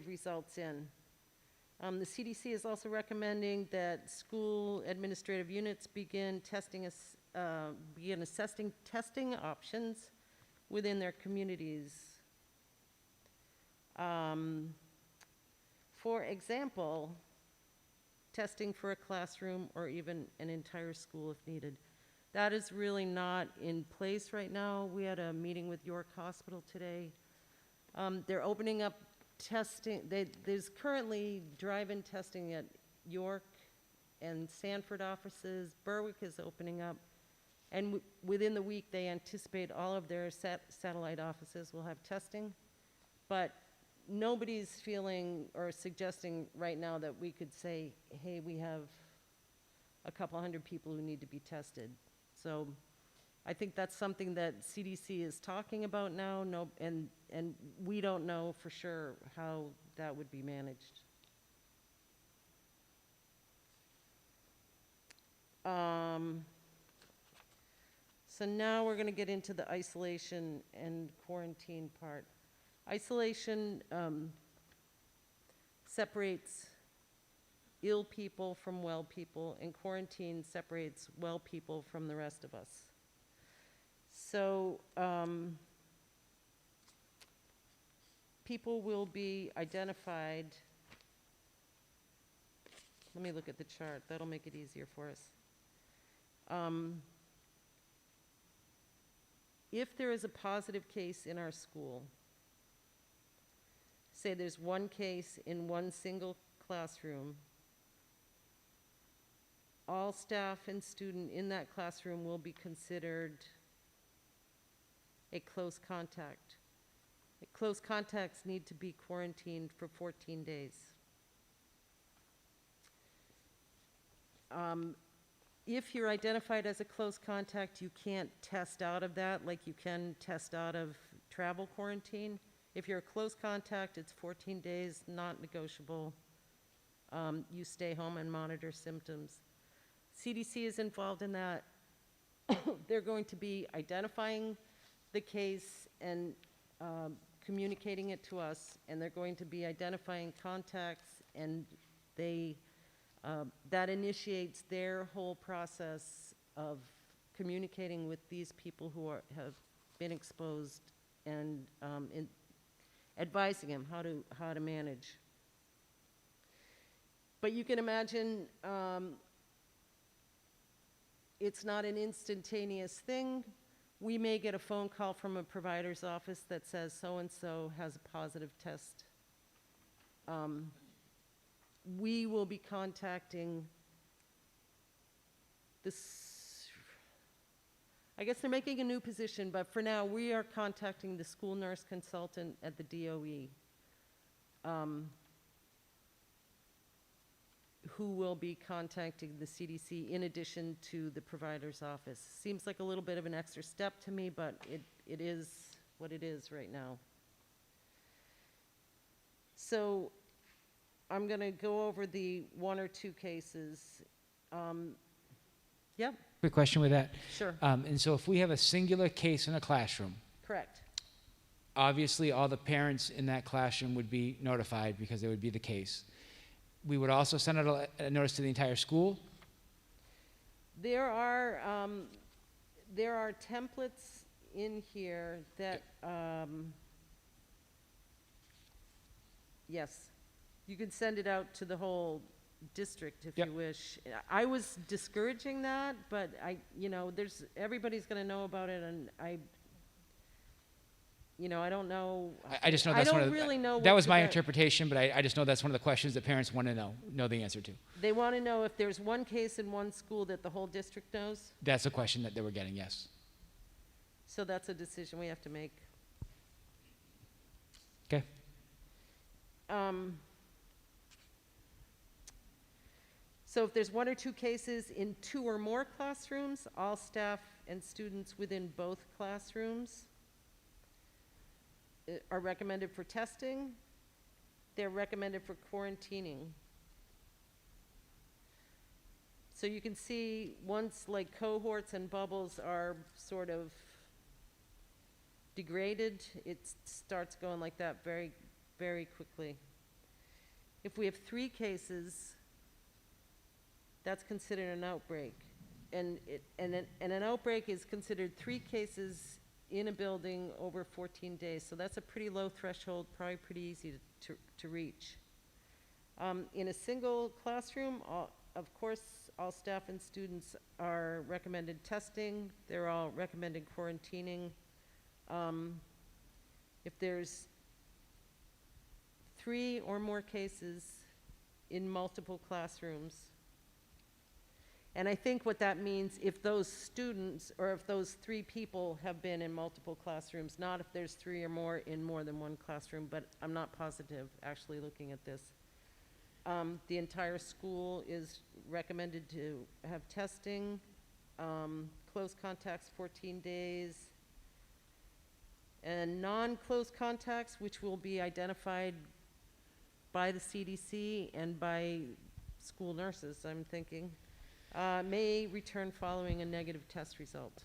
results in. The CDC is also recommending that school administrative units begin assessing testing options within their communities. For example, testing for a classroom or even an entire school if needed. That is really not in place right now. We had a meeting with York Hospital today. They're opening up testing. There's currently drive-in testing at York and Sanford offices. Berwick is opening up. And within the week, they anticipate all of their satellite offices will have testing. But nobody's feeling or suggesting right now that we could say, hey, we have a couple hundred people who need to be tested. So I think that's something that CDC is talking about now, and we don't know for sure how that would be managed. So now we're going to get into the isolation and quarantine part. Isolation separates ill people from well people, and quarantine separates well people from the rest of us. So people will be identified. Let me look at the chart. That'll make it easier for us. if there is a positive case in our school, say there's one case in one single classroom, all staff and student in that classroom will be considered a close contact. Close contacts need to be quarantined for 14 days. If you're identified as a close contact, you can't test out of that like you can test out of travel quarantine. If you're a close contact, it's 14 days, not negotiable. You stay home and monitor symptoms. CDC is involved in that. They're going to be identifying the case and communicating it to us, and they're going to be identifying contacts, and that initiates their whole process of communicating with these people who have been exposed and advising them how to manage. But you can imagine it's not an instantaneous thing. We may get a phone call from a provider's office that says so-and-so has a positive test. We will be contacting this, I guess they're making a new position, but for now, we are contacting the school nurse consultant at the DOE, who will be contacting the CDC in addition to the provider's office. Seems like a little bit of an extra step to me, but it is what it is right now. So I'm going to go over the one or two cases. Yep, Quick question with that. sure, And so if we have a singular case in a classroom, correct. obviously all the parents in that classroom would be notified because it would be the case. We would also send out a notice to the entire school. There are templates in here that, yes, you can send it out to the whole district if Yep. you wish. I was discouraging that, but everybody's gonna know about it, and I don't know. I just know I that's one don't of the, really know that what was to my get. interpretation, but I just know that's one of the questions that parents want to know the answer to. They want to know if there's one case in one school that the whole district knows. That's a question that they were getting, yes. So that's a decision we have to make. Okay. So if there's one or two cases in two or more classrooms, all staff and students within both classrooms are recommended for testing. They're recommended for quarantining. So you can see once like cohorts and bubbles are sort of degraded, it starts going like that very, very quickly. If we have 3 cases, that's considered an outbreak. And an outbreak is considered 3 cases in a building over 14 days. So that's a pretty low threshold, probably pretty easy to reach. In a single classroom, of course, all staff and students are recommended testing. They're all recommended quarantining. If there's 3 or more cases in multiple classrooms, and I think what that means, if those students, or if those 3 people have been in multiple classrooms, not if there's 3 or more in more than one classroom, but I'm not positive, actually looking at this. The entire school is recommended to have testing, close contacts 14 days, and non-close contacts, which will be identified by the CDC and by school nurses, I'm thinking, may return following a negative test result.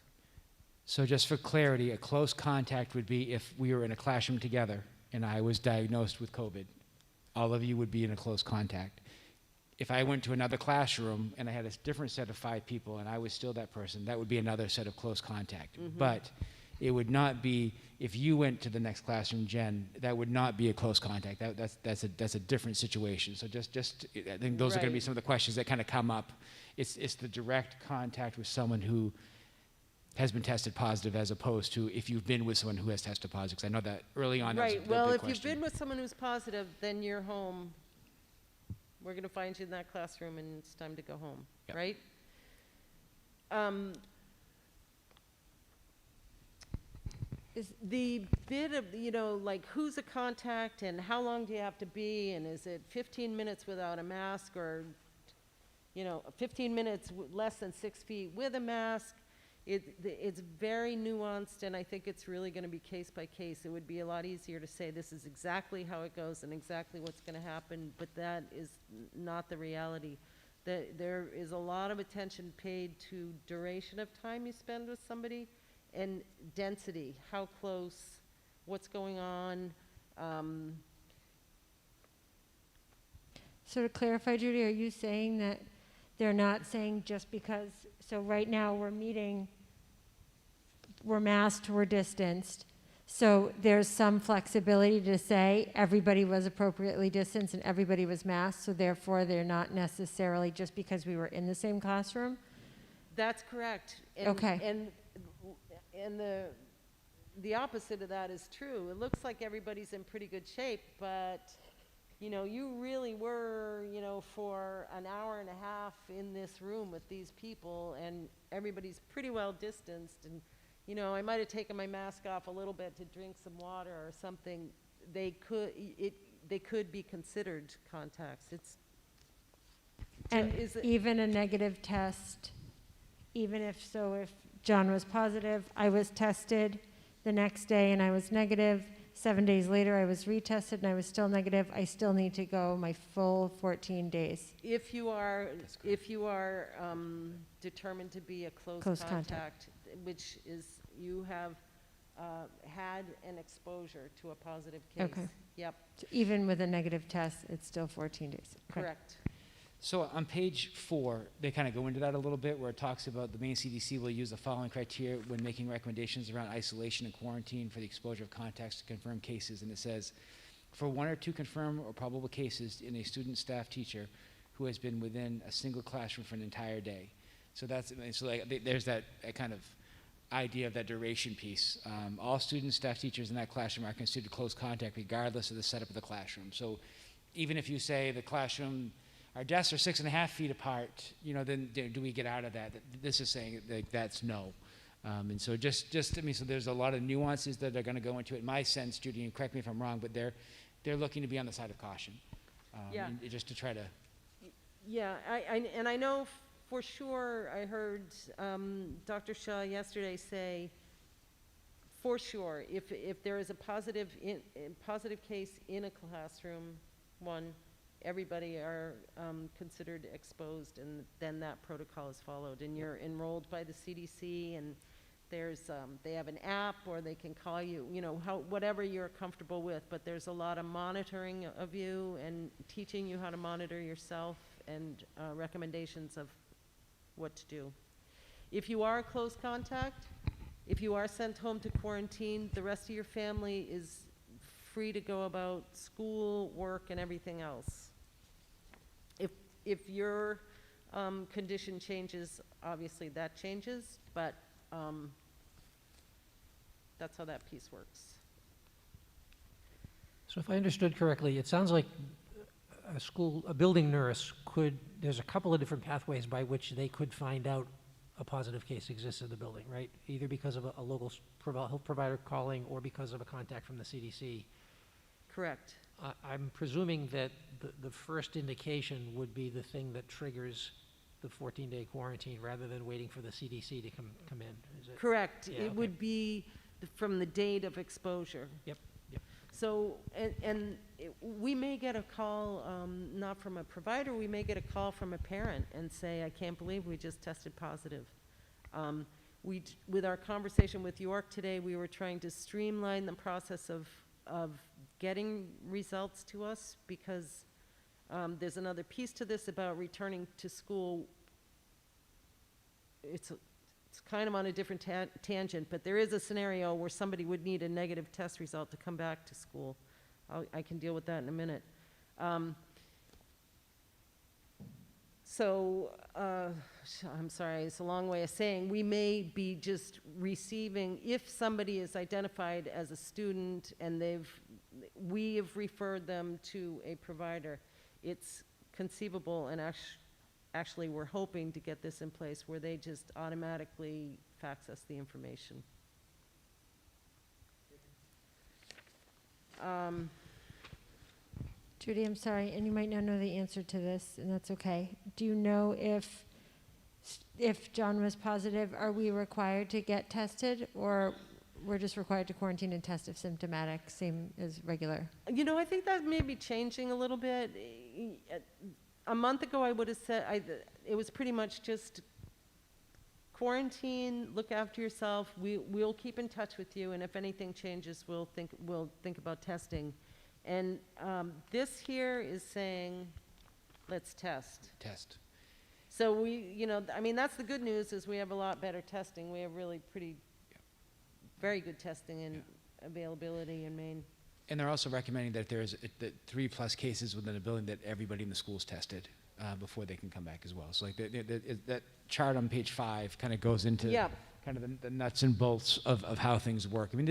So just for clarity, a close contact would be if we were in a classroom together and I was diagnosed with COVID. All of you would be in a close contact. If I went to another classroom and I had a different set of 5 people and I was still that person, that would be another set of close contact. But it would not be, if you went to the next classroom, Jen, that would not be a close contact. That's a different situation. So just I think those are going to be Right. some of the questions that kind of come up. It's the direct contact with someone who has been tested positive, as opposed to if you've been with someone who has tested positive? Because I know that early on that was a Right, well, big if question. you've been with someone who's positive, then you're home. We're gonna find you in that classroom and it's time to go home, Yep. right? Is the bit of, like who's a contact and how long do you have to be, and is it 15 minutes without a mask, or, 15 minutes less than 6 feet with a mask? It's very nuanced, and I think it's really gonna be case by case. It would be a lot easier to say this is exactly how it goes and exactly what's gonna happen, but that is not the reality. There is a lot of attention paid to duration of time you spend with somebody, and density, how close, what's going on. So to clarify, Judy, are you saying that they're not saying just because, so right now we're meeting, we're masked, we're distanced, so there's some flexibility to say everybody was appropriately distanced and everybody was masked, so therefore they're not necessarily just because we were in the same classroom? That's correct. And- Okay. And the opposite of that is true. It looks like everybody's in pretty good shape, but, you really were, for an hour and a half in this room with these people, and everybody's pretty well distanced, and, I might have taken my mask off a little bit to drink some water or something. They could be considered contacts. And Is it- even a negative test, even if John was positive, I was tested the next day and I was negative, 7 days later I was retested and I was still negative, I still need to go my full 14 days. If you are determined to be a close Close contact, contact. which is you have had an exposure to a positive case. Okay. Yep, So even with a negative test, it's still 14 days. Okay. correct. So on page 4, they kind of go into that a little bit, where it talks about the Maine CDC will use the following criteria when making recommendations around isolation and quarantine for the exposure of contacts to confirm cases. And it says, for 1 or 2 confirmed or probable cases in a student, staff, teacher who has been within a single classroom for an entire day. So there's that kind of idea of that duration piece. All students, staff, teachers in that classroom are considered close contact regardless of the setup of the classroom. So even if you say the classroom, our desks are 6.5 feet apart, then do we get out of that? This is saying that's no. And so so there's a lot of nuances that are going to go into it. My sense, Judy, and correct me if I'm wrong, but they're looking to be on the side of caution. Yeah. And just to try to. Yeah, I know for sure, I heard Dr. Shaw yesterday say, for sure, if there is a positive case in a classroom, everybody are considered exposed, and then that protocol is followed. And you're enrolled by the CDC, and they have an app, or they can call you, whatever you're comfortable with. But there's a lot of monitoring of you and teaching you how to monitor yourself, and recommendations of what to do. If you are a close contact, if you are sent home to quarantine, the rest of your family is free to go about school, work, and everything else. If your condition changes, obviously that changes, but that's how that piece works. So if I understood correctly, it sounds like a building nurse there's a couple of different pathways by which they could find out a positive case exists in the building, right? Either because of a local health provider calling, or because of a contact from the CDC. Correct. I'm presuming that the first indication would be the thing that triggers the 14-day quarantine, rather than waiting for the CDC to come in. Is it? Correct. Yeah, It okay. would be from the date of exposure. Yep. So, we may get a call, not from a provider, we may get a call from a parent and say, I can't believe we just tested positive. With our conversation with York today, we were trying to streamline the process of getting results to us, because there's another piece to this about returning to school. It's kind of on a different tangent, but there is a scenario where somebody would need a negative test result to come back to school. I can deal with that in a minute. So, I'm sorry, it's a long way of saying, we may be just receiving, if somebody is identified as a student and we have referred them to a provider, it's conceivable, and actually, we're hoping to get this in place where they just automatically fax us the information. Judy, I'm sorry, and you might not know the answer to this, and that's okay. Do you know if John was positive, are we required to get tested, or we're just required to quarantine and test if symptomatic, same as regular? You know, I think that may be changing a little bit. A month ago, I would have said, it was pretty much just quarantine, look after yourself, we'll keep in touch with you, and if anything changes, we'll think about testing. And this here is saying, let's test. Test. So I mean, that's the good news, is we have a lot better testing. We have really very good testing and availability in Maine. And they're also recommending that if there's 3+ cases within a building, that everybody in the school's tested before they can come back as well. So like that chart on page 5 kind of goes into kind of the nuts and bolts of how things work. I mean,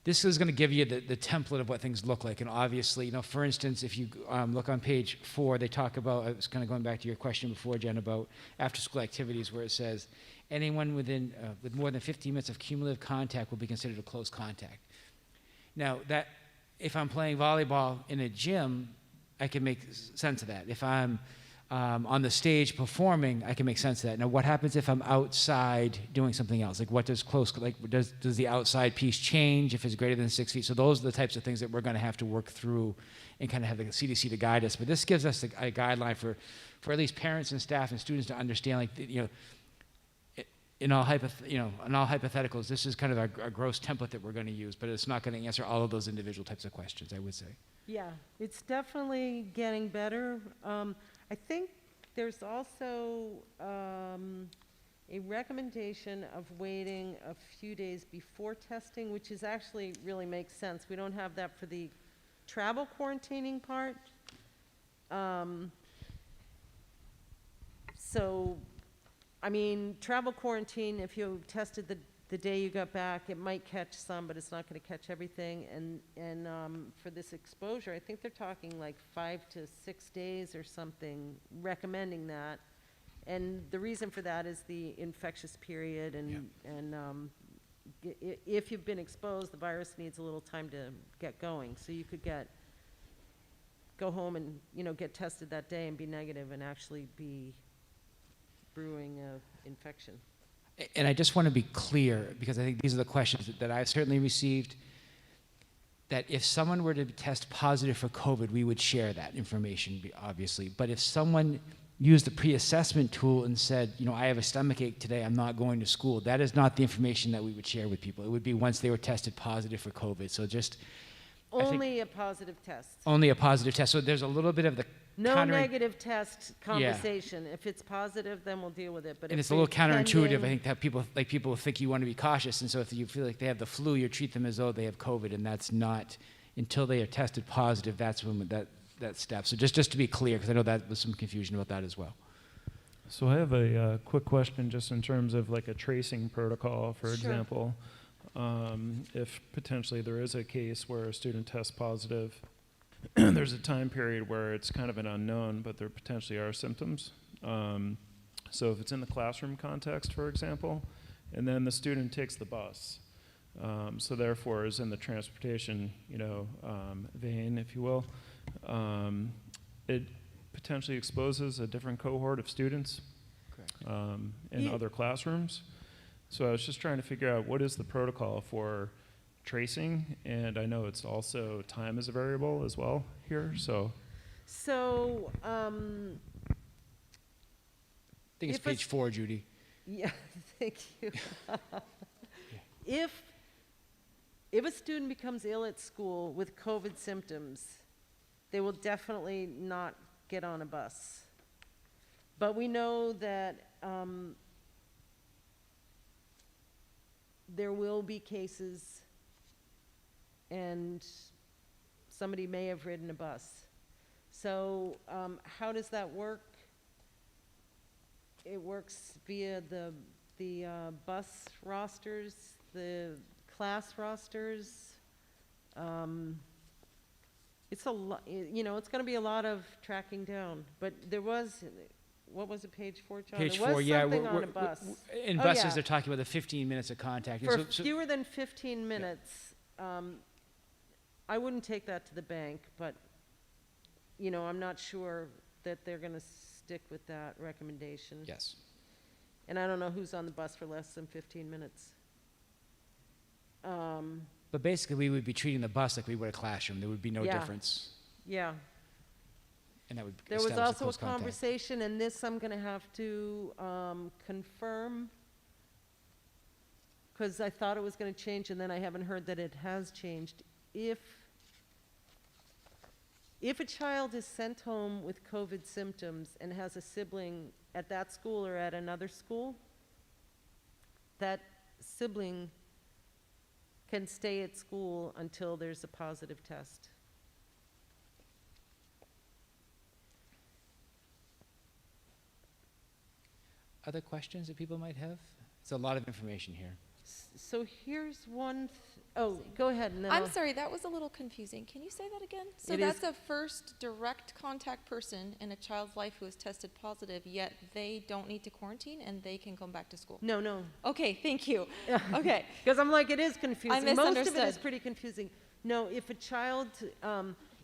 this is going to give you the template of what things look like. And obviously, for instance, if you look on page 4, they talk about, I was kind of going back to your question before, Jen, about after-school activities, where it says, anyone with more than 15 minutes of cumulative contact will be considered a close contact. Now, that if I'm playing volleyball in a gym, I can make sense of that. If I'm on the stage performing, I can make sense of that. Now, what happens if I'm outside doing something else? Like, what does does the outside piece change if it's greater than 6 feet? So those are the types of things that we're going to have to work through and kind of have the CDC to guide us. But this gives us a guideline for at least parents and staff and students to understand, in all hypotheticals, this is kind of our gross template that we're going to use, but it's not going to answer all of those individual types of questions, I would say. Yeah, it's definitely getting better. I think there's also a recommendation of waiting a few days before testing, which is actually really makes sense. We don't have that for the travel quarantining part. So, I mean, travel quarantine, if you tested the day you got back, it might catch some, but it's not going to catch everything. And for this exposure, I think they're talking like 5 to 6 days or something, recommending that. And the reason for that is the infectious period, and if you've been exposed, the virus needs a little time to get going. So you could go home and get tested that day and be negative, and actually be brewing an infection. And I just want to be clear, because I think these are the questions that I've certainly received, that if someone were to test positive for COVID, we would share that information, obviously. But if someone used the pre-assessment tool and said, I have a stomachache today, I'm not going to school, that is not the information that we would share with people. It would be once they were tested positive for COVID. So just... Only a positive test. Only a positive test. So there's a little bit of the... No negative test conversation. If it's positive, then we'll deal with it. But and it's a little counterintuitive. I think that people think you want to be cautious, and so if you feel like they have the flu, you treat them as though they have COVID, and that's not until they are tested positive. That's when that step. So just to be clear, because I know that was some confusion about that as well. So I have a quick question, just in terms of like a tracing protocol, for example. If potentially there is a case where a student tests positive, there's a time period where it's kind of an unknown, but there potentially are symptoms. So if it's in the classroom context, for example, and then the student takes the bus, so therefore is in the transportation, vein, if you will, it potentially exposes a different cohort of students in other classrooms. So I was just trying to figure out, what is the protocol for tracing? And I know it's also time is a variable as well here, so. I think it's page 4, Judy. Yeah, thank you. If a student becomes ill at school with COVID symptoms, they will definitely not get on a bus. But we know that there will be cases, and somebody may have ridden a bus. So how does that work? it works via the bus rosters, the class rosters. It's a lot, you know, it's gonna be a lot of tracking down, but there was, what was it, page 4, John? Page There was 4, yeah. something on a bus. In Oh, buses, yeah. they're talking about the 15 minutes of contact. And For so- fewer than 15 minutes, I wouldn't take that to the bank, but, you know, I'm not sure that they're gonna stick with that recommendation. Yes. And I don't know who's on the bus for less than 15 minutes. But basically, we would be treating the bus like we would a classroom. There would be no Yeah. difference. Yeah. And that would There was establish also a close contact. conversation, and this I'm gonna have to confirm, because I thought it was gonna change, and then I haven't heard that it has changed. If a child is sent home with COVID symptoms and has a sibling at that school or at another school, that sibling can stay at school until there's a positive test. Other questions that people might have? It's a lot of information here. So here's one, oh, go ahead, and then I'm I'll- sorry, that was a little confusing. Can you say that again? So It is- that's a first direct contact person in a child's life who has tested positive, yet they don't need to quarantine and they can come back to school. No. Okay, thank you. Okay. Because I'm like, it is confusing. Most of it is misunderstood. pretty confusing. No, if a child,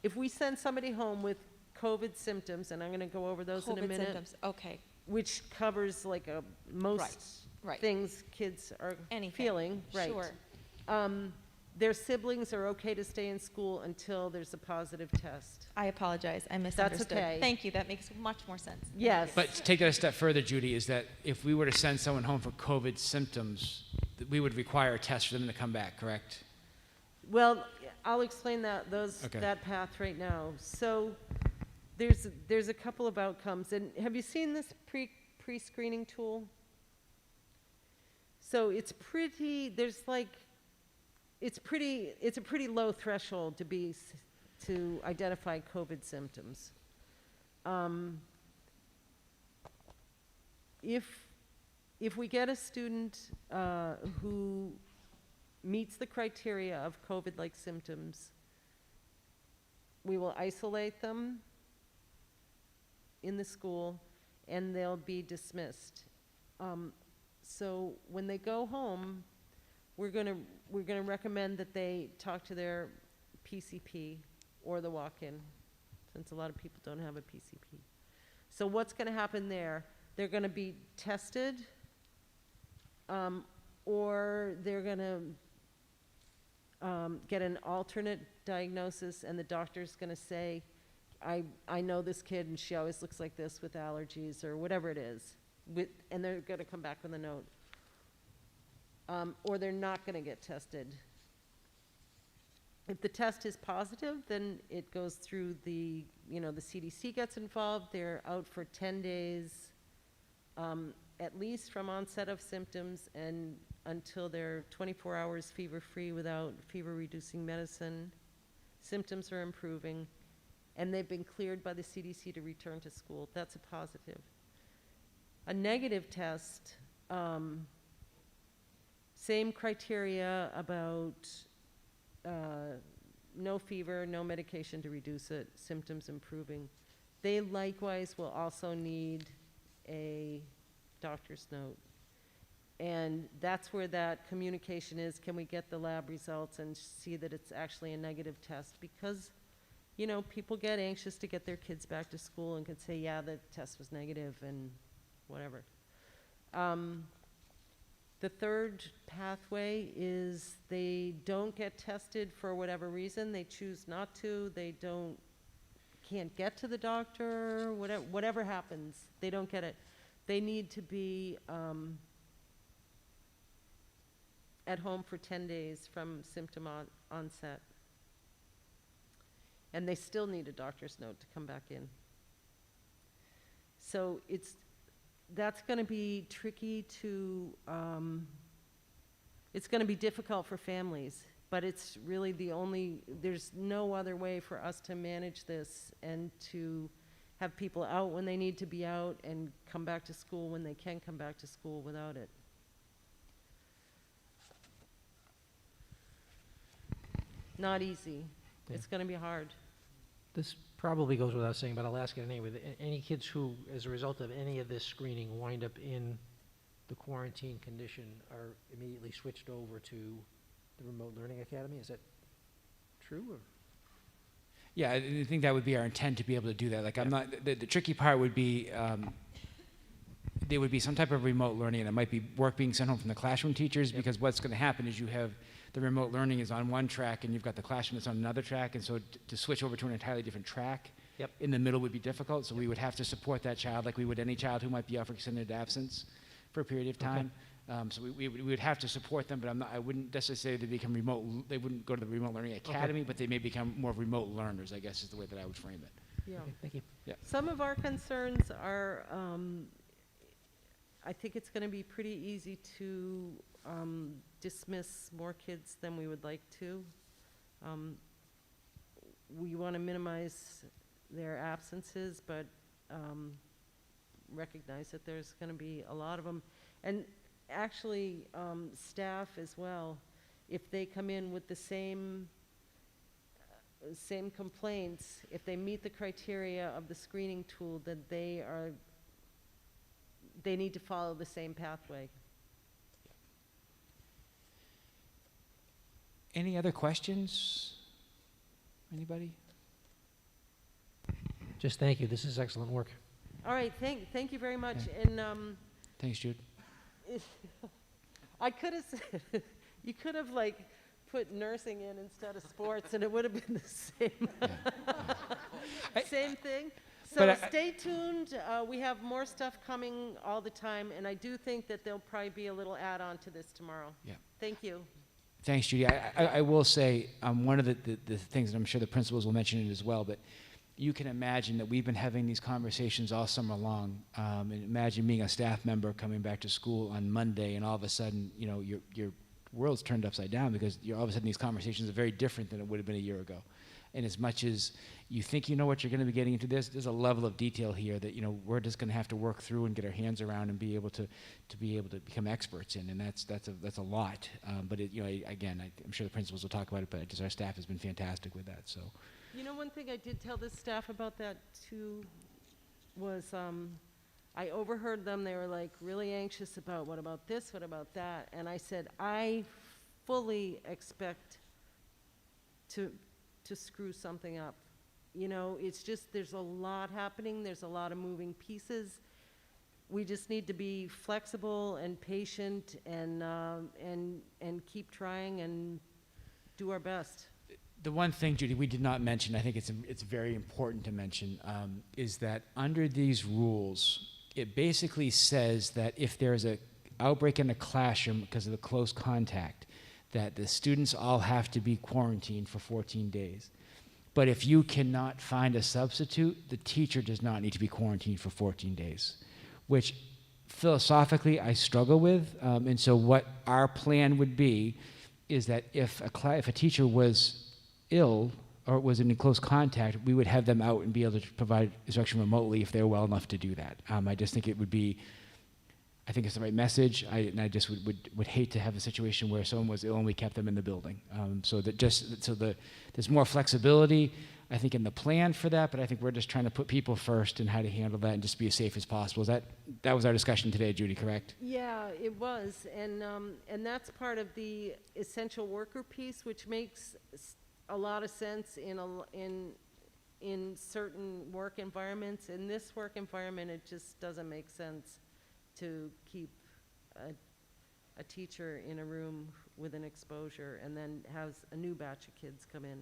if we send somebody home with COVID symptoms, and I'm going to go over those in a COVID minute, symptoms. Okay. which covers like most Right. things kids are Anything. feeling, right? Sure. Their siblings are okay to stay in school until there's a positive test. I apologize. I misunderstood. okay. Thank you. That makes much more sense. Thank Yes. But to take that a step further, Judy, is that if we were to send someone home for COVID symptoms, that we would require a test for them to come back, correct? Well, I'll explain Okay. that path right now. So there's a couple of outcomes. And have you seen this pre-screening tool? So it's a pretty low threshold to identify COVID symptoms. If we get a student who meets the criteria of COVID-like symptoms, we will isolate them in the school, and they'll be dismissed. So when they go home, we're gonna recommend that they talk to their PCP or the walk-in, since a lot of people don't have a PCP. So what's gonna happen there? They're gonna be tested, or they're gonna get an alternate diagnosis, and the doctor's gonna say, I know this kid, and she always looks like this with allergies, or whatever it is. And they're gonna come back with a note. Or they're not gonna get tested. If the test is positive, then it goes through the CDC gets involved. They're out for 10 days, at least from onset of symptoms and until they're 24 hours fever-free without fever-reducing medicine. Symptoms are improving, and they've been cleared by the CDC to return to school. That's a positive. A negative test, same criteria about no fever, no medication to reduce it, symptoms improving. They likewise will also need a doctor's note. And that's where that communication is. Can we get the lab results and see that it's actually a negative test? Because, people get anxious to get their kids back to school and could say, yeah, the test was negative and whatever. The third pathway is they don't get tested for whatever reason. They choose not to. They can't get to the doctor. Whatever happens, they don't get it. They need to be at home for 10 days from symptom onset. And they still need a doctor's note to come back in. So that's going to be tricky to, it's going to be difficult for families, but it's really there's no other way for us to manage this and to have people out when they need to be out and come back to school when they can come back to school without it. Not easy. Yeah. It's going to be hard. This probably goes without saying, but I'll ask it anyway. Any kids who, as a result of any of this screening, wind up in the quarantine condition are immediately switched over to the Remote Learning Academy? Is that true, or? Yeah, I think that would be our intent to be able to do that. Like, I'm not, the tricky part would be, there would be some type of remote learning, and it might be work being sent home from the classroom teachers, because what's going to happen is you have the remote learning is on one track, and you've got the classroom that's on another track, and so to switch over to an entirely different track in the middle would be difficult, so we would have to support that child like we would any child who might be out for extended absence for a period of time. So we would have to support them, but I wouldn't necessarily say they become remote, they wouldn't go to the Remote Learning Academy, but they may become more remote learners, I guess is the way that I would frame it. Yeah. Okay, thank you. Some of our concerns are, I think it's going to be pretty easy to dismiss more kids than we would like to. We want to minimize their absences, but recognize that there's going to be a lot of them. And actually, staff as well, if they come in with the same complaints, if they meet the criteria of the screening tool, then they need to follow the same pathway. Any other questions? Anybody? Just thank you. This is excellent work. All right, thank you very much. Okay. And Thanks, Jude. I could have said, you could have like put nursing in instead of sports, and it would have been the same. Same thing. So stay tuned. We have more stuff coming all the time, and I do think that there'll probably be a little add-on to this tomorrow. Yeah. Thank you. Thanks, Judy. I will say one of the things, and I'm sure the principals will mention it as well, but you can imagine that we've been having these conversations all summer long. And imagine being a staff member coming back to school on Monday, and all of a sudden, you know, your world's turned upside down, because all of a sudden these conversations are very different than it would have been a year ago. And as much as you think you know what you're going to be getting into, there's a level of detail here that, you know, we're just going to have to work through and get our hands around and be able to become experts in, and that's a lot. But it, you know, again, I'm sure the principals will talk about it, but just our staff has been fantastic with that. So, You know, one thing I did tell the staff about that too was I overheard them. They were like really anxious about what about this, what about that, and I said I fully expect to screw something up. You know, it's just, there's a lot happening, there's a lot of moving pieces. We just need to be flexible and patient and keep trying and do our best. the one thing, Judy, we did not mention, I think it's very important to mention, is that under these rules, it basically says that if there's an outbreak in a classroom because of the close contact, that the students all have to be quarantined for 14 days. But if you cannot find a substitute, the teacher does not need to be quarantined for 14 days, which philosophically I struggle with. And so what our plan would be is that if a teacher was ill or was in close contact, we would have them out and be able to provide instruction remotely if they're well enough to do that. I just think it would be, I think it's the right message. I just would hate to have a situation where someone was ill and we kept them in the building. There's more flexibility, I think, in the plan for that, but I think we're just trying to put people first and how to handle that and just be as safe as possible. That was our discussion today, Judy, correct? Yeah, it was, and that's part of the essential worker piece, which makes a lot of sense in certain work environments. In this work environment, it just doesn't make sense to keep a teacher in a room with an exposure and then has a new batch of kids come in.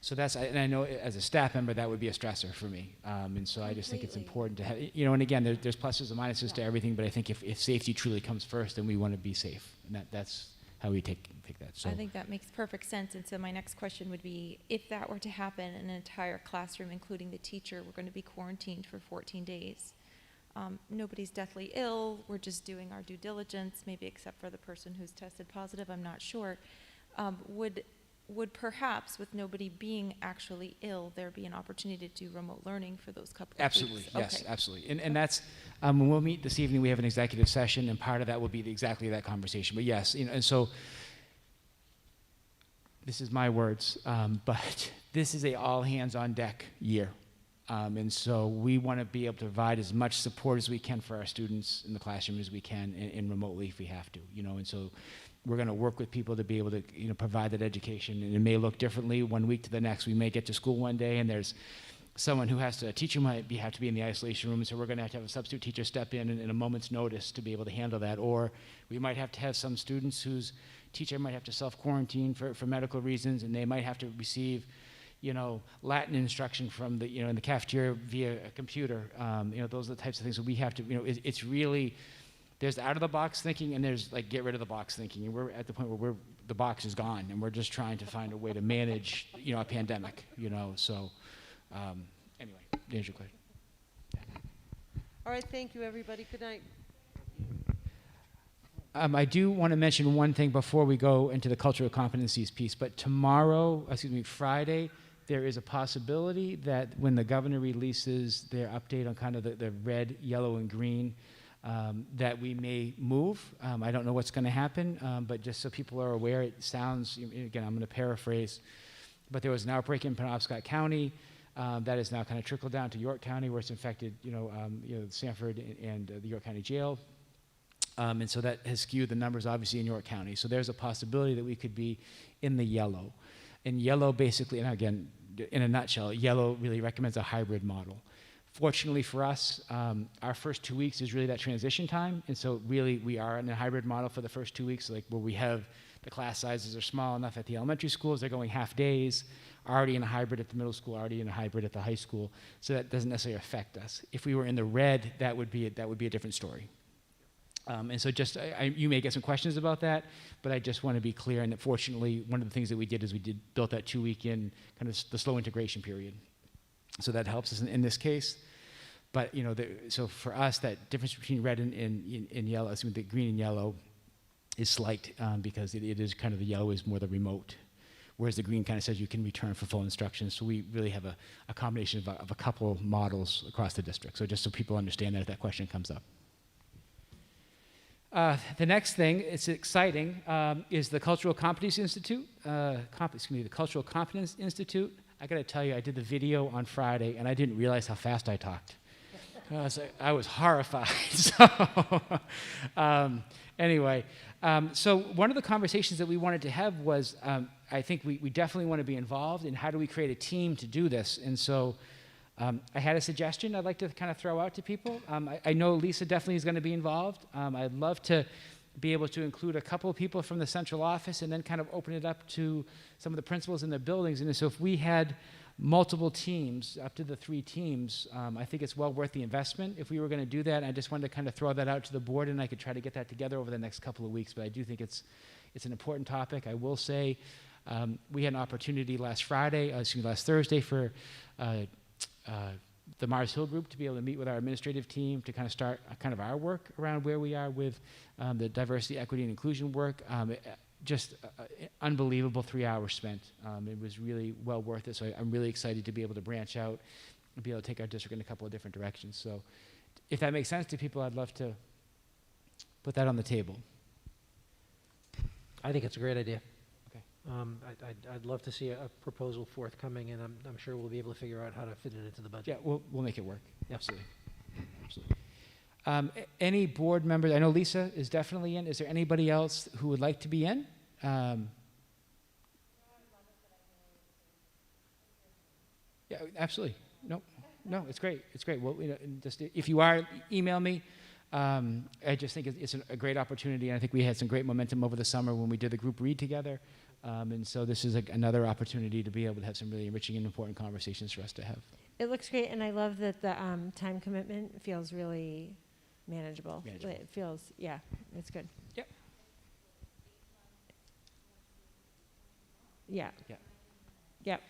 So that's, and I know as a staff member, that would be a stressor for me. And so I just think it's Completely. important to have, you know, and again, there's pluses and minuses to everything, but I think if safety truly comes first, then we want to be safe. And that's how we take that. So I think that makes perfect sense. And so my next question would be, if that were to happen, an entire classroom, including the teacher, we're going to be quarantined for 14 days. Nobody's deathly ill. We're just doing our due diligence, maybe except for the person who's tested positive. I'm not sure. Would would perhaps, with nobody being actually ill, there be an opportunity to do remote learning for those couple of Absolutely, weeks? yes, Okay. absolutely. And that's, when we'll meet this evening, we have an executive session, and part of that will be exactly that conversation. But yes, and so, this is my words, but this is a all-hands-on-deck year. And so we want to be able to provide as much support as we can for our students in the classroom as we can, and remotely if we have to, and so we're going to work with people to be able to, provide that education. And it may look differently one week to the next. We may get to school one day and there's someone who has to, a teacher might have to be in the isolation room, so we're going to have a substitute teacher step in a moment's notice to be able to handle that. Or we might have to have some students whose teacher might have to self-quarantine for medical reasons, and they might have to receive, Latin instruction from the, in the cafeteria via a computer. Those are the types of things that we have to, it's really, there's out-of-the-box thinking, and there's, like, get-rid-of-the-box thinking. And we're at the point where the box is gone, and we're just trying to find a way to manage, a pandemic, so, anyway, there's your question. All right, thank you, everybody. Good night. I do want to mention one thing before we go into the cultural competencies piece, but Friday, there is a possibility that when the governor releases their update on kind of the red, yellow, and green, that we may move. I don't know what's going to happen, but just so people are aware, it sounds, again, I'm going to paraphrase, but there was an outbreak in Penobscot County that is now kind of trickled down to York County, where it's infected, Sanford and the York County Jail. And so that has skewed the numbers, obviously, in York County. So there's a possibility that we could be in the yellow. And yellow basically, and again, in a nutshell, yellow really recommends a hybrid model. Fortunately for us, our first 2 weeks is really that transition time. And so really we are in a hybrid model for the first 2 weeks, like where we have the class sizes are small enough at the elementary schools, they're going half days, already in a hybrid at the middle school, already in a hybrid at the high school. So that doesn't necessarily affect us. If we were in the red, that would be a different story. And so just, you may get some questions about that, but I just want to be clear, and that fortunately, one of the things that we did is built that 2 week in kind of the slow integration period. So that helps us in this case. But, so for us, that difference between red and yellow, the green and yellow is slight, because it is kind of, the yellow is more the remote, whereas the green kind of says you can return for full instruction. So we really have a combination of a couple models across the district. So just so people understand that if that question comes up. The next thing, it's exciting, is the Cultural Competency Institute. The Cultural Competence Institute. I got to tell you, I did the video on Friday, and I didn't realize how fast I talked. I was horrified. So, anyway, so one of the conversations that we wanted to have was, I think we definitely want to be involved in how do we create a team to do this. And so I had a suggestion I'd like to kind of throw out to people. I know Lisa definitely is going to be involved. I'd love to be able to include a couple of people from the central office and then kind of open it up to some of the principals in the buildings. And so if we had multiple teams, up to the 3 teams, I think it's well worth the investment if we were going to do that. I just wanted to kind of throw that out to the board, and I could try to get that together over the next couple of weeks. But I do think it's an important topic. I will say we had an opportunity last Thursday for the Mars Hill group to be able to meet with our administrative team to kind of start kind of our work around where we are with the diversity, equity, and inclusion work. Just unbelievable 3 hours spent. It was really well worth it. So I'm really excited to be able to branch out and be able to take our district in a couple of different directions. So if that makes sense to people, I'd love to put that on the table. I think it's a great idea. Okay. I'd love to see a proposal forthcoming, and I'm sure we'll be able to figure out how to fit it into the budget. Yeah, we'll make it work. Yeah. Absolutely. Absolutely. Any board members? I know Lisa is definitely in. Is there anybody else who would like to be in? Yeah, absolutely. No, it's great. It's great. Well, just if you are, email me. I just think it's a great opportunity, and I think we had some great momentum over the summer when we did the group read together. And so this is another opportunity to be able to have some really enriching and important conversations for us to have. It looks great, and I love that the time commitment feels really manageable. It feels, yeah, it's good. Yep. Yeah. Yeah. Yep.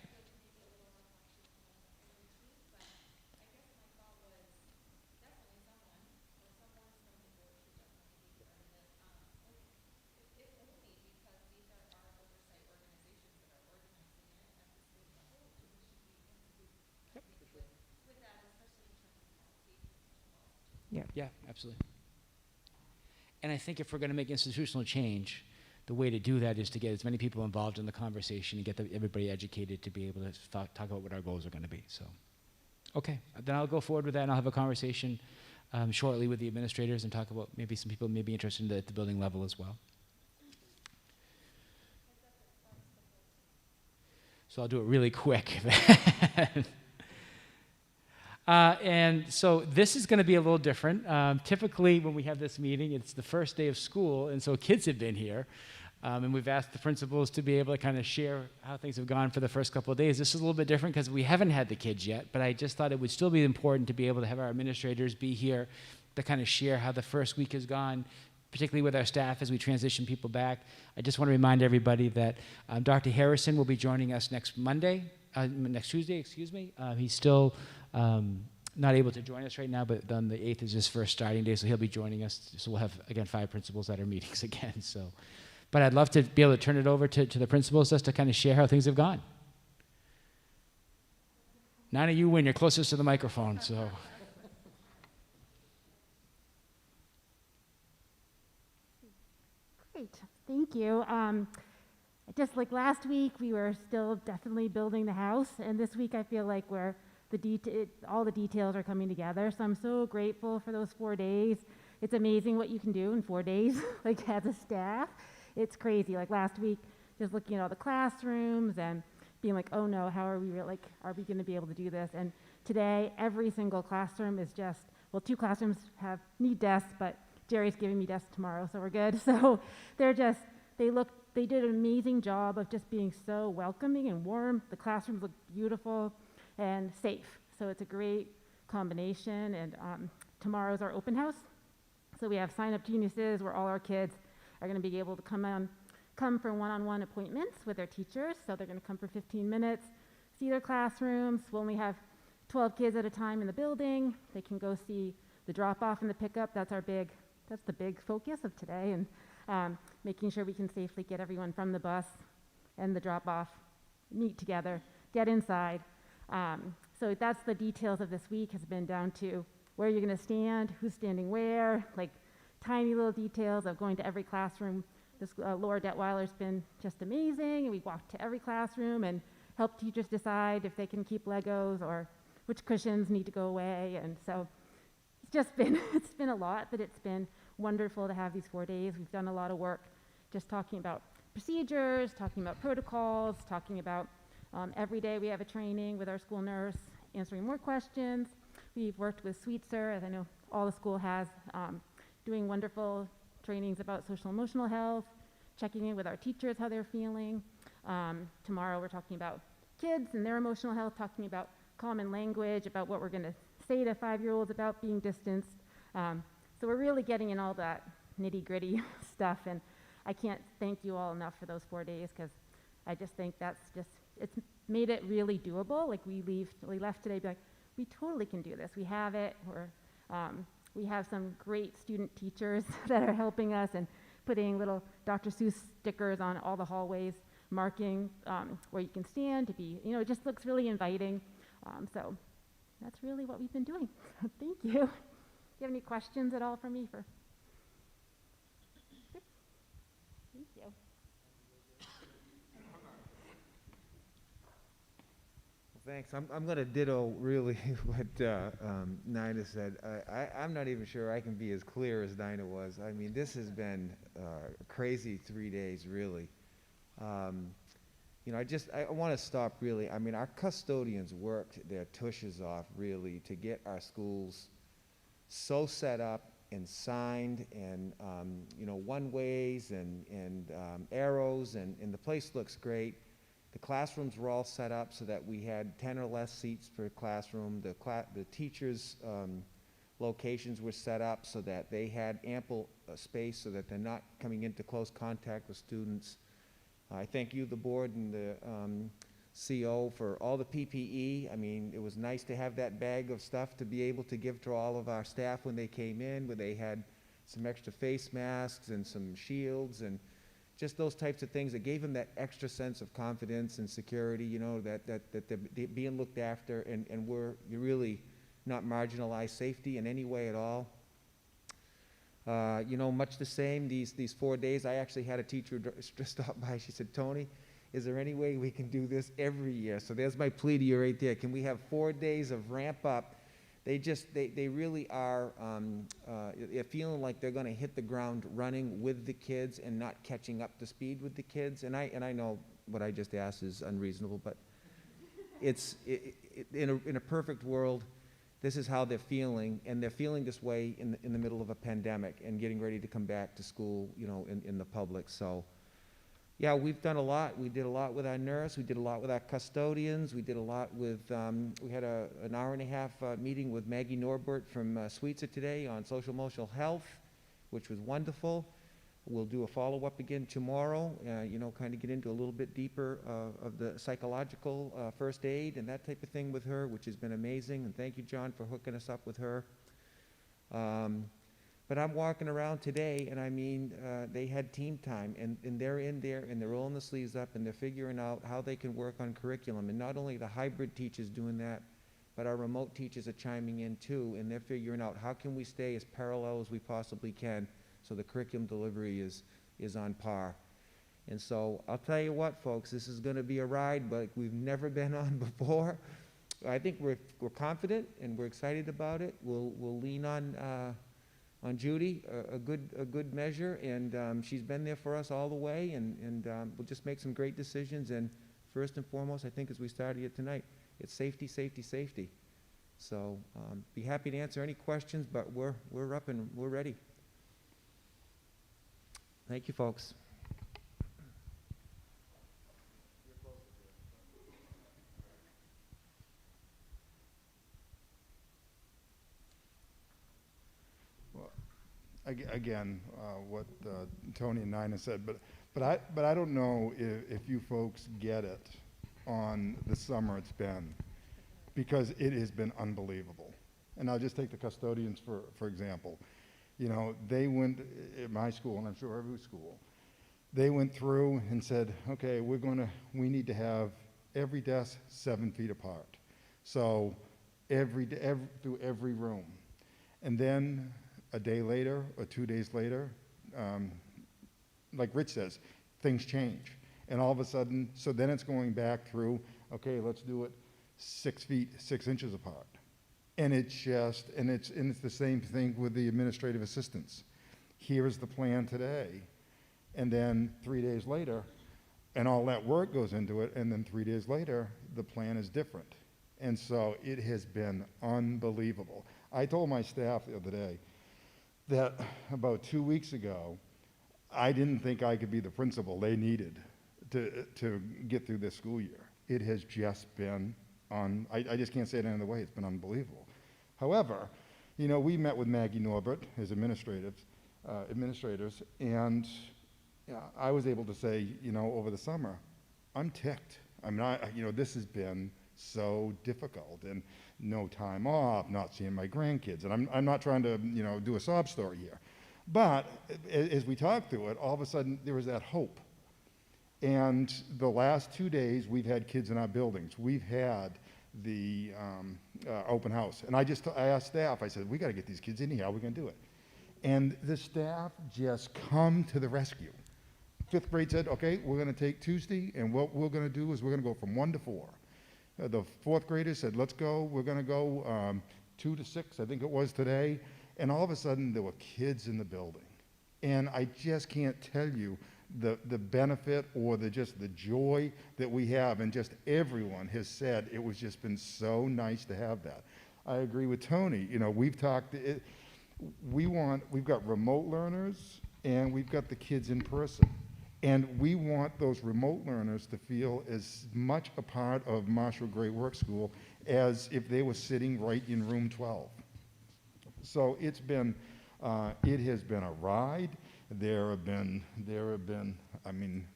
Yeah, absolutely. And I think if we're going to make institutional change, the way to do that is to get as many people involved in the conversation and get everybody educated to be able to talk about what our goals are going to be. So, okay, then I'll go forward with that, and I'll have a conversation shortly with the administrators and talk about maybe some people may be interested at the building level as well. So I'll do it really quick. And so this is going to be a little different. Typically, when we have this meeting, it's the first day of school, and so kids have been here. And we've asked the principals to be able to kind of share how things have gone for the first couple of days. This is a little bit different because we haven't had the kids yet, but I just thought it would still be important to be able to have our administrators be here to kind of share how the first week has gone, particularly with our staff as we transition people back. I just want to remind everybody that Dr. Harrison will be joining us next Tuesday, excuse me. He's still not able to join us right now, but on the 8th is his first starting day, so he'll be joining us. So we'll have, again, 5 principals at our meetings again. So, but I'd love to be able to turn it over to the principals just to kind of share how things have gone. None of you win. You're closest to the microphone, so. Great, thank you. Just like last week, we were still definitely building the house, and this week I feel like all the details are coming together. So I'm so grateful for those 4 days. It's amazing what you can do in 4 days, like as a staff. It's crazy. Like last week, just looking at all the classrooms and being like, oh no, how are we are we going to be able to do this? And today, every single classroom is just, well, 2 classrooms need desks, but Jerry's giving me desks tomorrow, so we're good. So they did an amazing job of just being so welcoming and warm. The classrooms look beautiful and safe. So it's a great combination. And tomorrow's our open house. So we have sign-up geniuses where all our kids are going to be able to come for one-on-one appointments with their teachers. So they're going to come for 15 minutes, see their classrooms. We'll only have 12 kids at a time in the building. They can go see the drop-off and the pickup. That's the big focus of today, and making sure we can safely get everyone from the bus and the drop-off, meet together, get inside. So that's the details of this week, has been down to where you're going to stand, who's standing where, like tiny little details of going to every classroom. This Laura Detweiler's been just amazing, and we walked to every classroom and helped teachers decide if they can keep Legos or which cushions need to go away. And so it's been a lot, but it's been wonderful to have these 4 days. We've done a lot of work just talking about procedures, talking about protocols, talking about every day we have a training with our school nurse, answering more questions. We've worked with Sweetser, as I know all the school has, doing wonderful trainings about social emotional health, checking in with our teachers, how they're feeling. Tomorrow we're talking about kids and their emotional health, talking about common language, about what we're going to say to 5-year-olds about being distanced. So we're really getting in all that nitty-gritty stuff, and I can't thank you all enough for those 4 days, because I just think it's made it really doable. Like we left today be like, we totally can do this. We have it. We have some great student teachers that are helping us and putting little Dr. Seuss stickers on all the hallways, marking where you can stand to be, it just looks really inviting. So that's really what we've been doing. Thank you. Do you have any questions at all for me? Thank you. Thanks. I'm going to ditto really what Nina said. I'm not even sure I can be as clear as Nina was. I mean, this has been a crazy 3 days, really. I want to stop really. I mean, our custodians worked their tushes off really to get our schools so set up and signed and, one-ways and arrows, and the place looks great. The classrooms were all set up so that we had 10 or less seats per classroom. The teachers' locations were set up so that they had ample space so that they're not coming into close contact with students. I thank you, the board, and the CO for all the PPE. I mean, it was nice to have that bag of stuff to be able to give to all of our staff when they came in, where they had some extra face masks and some shields and just those types of things that gave them that extra sense of confidence and security, that they're being looked after, and you're really not marginalized safety in any way at all. Much the same, these 4 days. I actually had a teacher just stop by. She said, Tony, is there any way we can do this every year? So there's my plea to you right there. Can we have 4 days of ramp up? They really are they're feeling like they're going to hit the ground running with the kids and not catching up to speed with the kids. And I know what I just asked is unreasonable, but in a perfect world, this is how they're feeling, and they're feeling this way in the middle of a pandemic and getting ready to come back to school, in the public. So, yeah, we've done a lot. We did a lot with our nurse. We did a lot with our custodians. We did a lot with, we had an hour and a half meeting with Maggie Norbert from Sweetser today on social emotional health, which was wonderful. We'll do a follow-up again tomorrow, kind of get into a little bit deeper of the psychological first aid and that type of thing with her, which has been amazing. And thank you, John, for hooking us up with her. But I'm walking around today, and I mean, they had team time, and they're in there, and they're rolling the sleeves up, and they're figuring out how they can work on curriculum. And not only the hybrid teachers doing that, but our remote teachers are chiming in too, and they're figuring out how can we stay as parallel as we possibly can so the curriculum delivery is on par. And so I'll tell you what, folks, this is going to be a ride like we've never been on before. I think we're confident and we're excited about it. We'll lean on Judy a good measure, and she's been there for us all the way, and we'll just make some great decisions. And first and foremost, I think as we started it tonight, it's safety, safety, safety. So be happy to answer any questions, but we're up and we're ready. Thank you, folks. Again, what Tony and Nina said, but I don't know if you folks get it on the summer it's been, because it has been unbelievable. And I'll just take the custodians for example. They went at my school, and I'm sure every school, they went through and said, okay, we need to have every desk 7 feet apart. So through every room. And then a day later or 2 days later, like Rich says, things change. And all of a sudden, so then it's going back through, okay, let's do it 6 feet, 6 inches apart. And it's the same thing with the administrative assistants. Here is the plan today. And then 3 days later, and all that work goes into it, and then 3 days later, the plan is different. And so it has been unbelievable. I told my staff the other day that about 2 weeks ago, I didn't think I could be the principal they needed to get through this school year. It has just been I just can't say it any other way. It's been unbelievable. However, we met with Maggie Norbert, his administrators, and I was able to say, over the summer, I'm ticked. This has been so difficult, and no time off, not seeing my grandkids. And I'm not trying to, do a sob story here. But as we talked through it, all of a sudden there was that hope. And the last 2 days, we've had kids in our buildings. We've had the open house. And I asked staff, I said, we got to get these kids in here. How are we going to do it? And the staff just come to the rescue. 5th grade said, okay, we're going to take Tuesday, and what we're going to do is we're going to go from 1 to 4. The 4th graders said, let's go. We're going to go 2 to 6, I think it was today. And all of a sudden, there were kids in the building. And I just can't tell you the benefit or the joy that we have, and just everyone has said it was just been so nice to have that. I agree with Tony. We've talked. We've got remote learners and we've got the kids in person, and we want those remote learners to feel as much a part of Marshall Great Work School as if they were sitting right in room 12. So it has been a ride. There have been,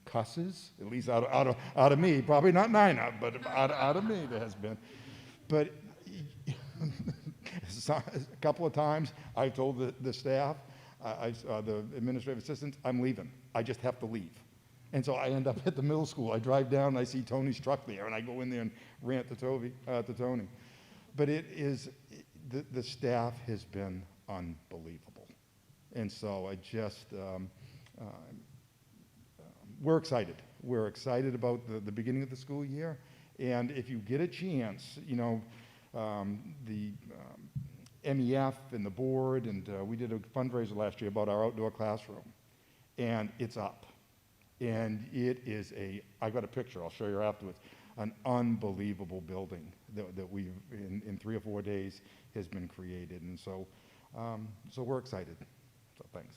cusses, at least out of me, probably not Nina, but out of me there has been. But a couple of times I've told the staff, the administrative assistants, I'm leaving. I just have to leave. And so I end up at the middle school. I drive down and I see Tony's truck there, and I go in there and rant to Tony. But the staff has been unbelievable. And so I just, we're excited. We're excited about the beginning of the school year. And if you get a chance, you know, the MEF and the board, and we did a fundraiser last year about our outdoor classroom. And it's up. And it is I got a picture, I'll show you afterwards, an unbelievable building that we've, in 3 or 4 days, has been created. And so, so we're excited. So thanks.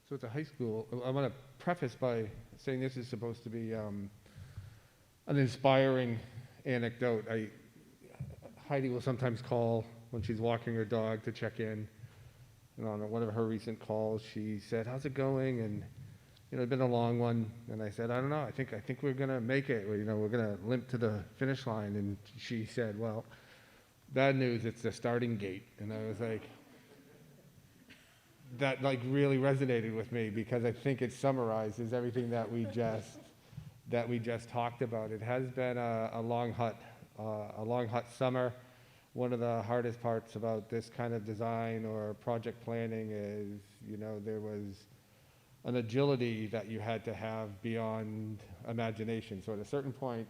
So at the high school, I want to preface by saying this is supposed to be an inspiring anecdote. Heidi will sometimes call when she's walking her dog to check in. And on one of her recent calls, she said, "How's it going?" And you know, it's been a long one. And I said, "I don't know. I think we're gonna make it. You know, we're gonna limp to the finish line." And she said, "Well, bad news. It's the starting gate." And I was like, that like really resonated with me because I think it summarizes everything that we just talked about. It has been a long hot summer. One of the hardest parts about this kind of design or project planning is, you know, there was an agility that you had to have beyond imagination. So at a certain point,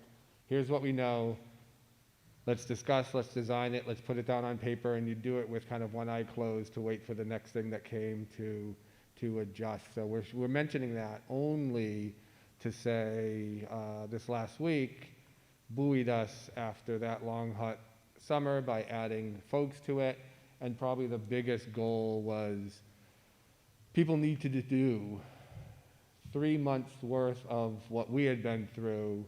here's what we know. Let's discuss, let's design it, let's put it down on paper, and you do it with kind of one eye closed to wait for the next thing that came to adjust. So we're mentioning that only to say this last week buoyed us after that long, hot summer by adding folks to it, and probably the biggest goal was people need to do 3 months worth of what we had been through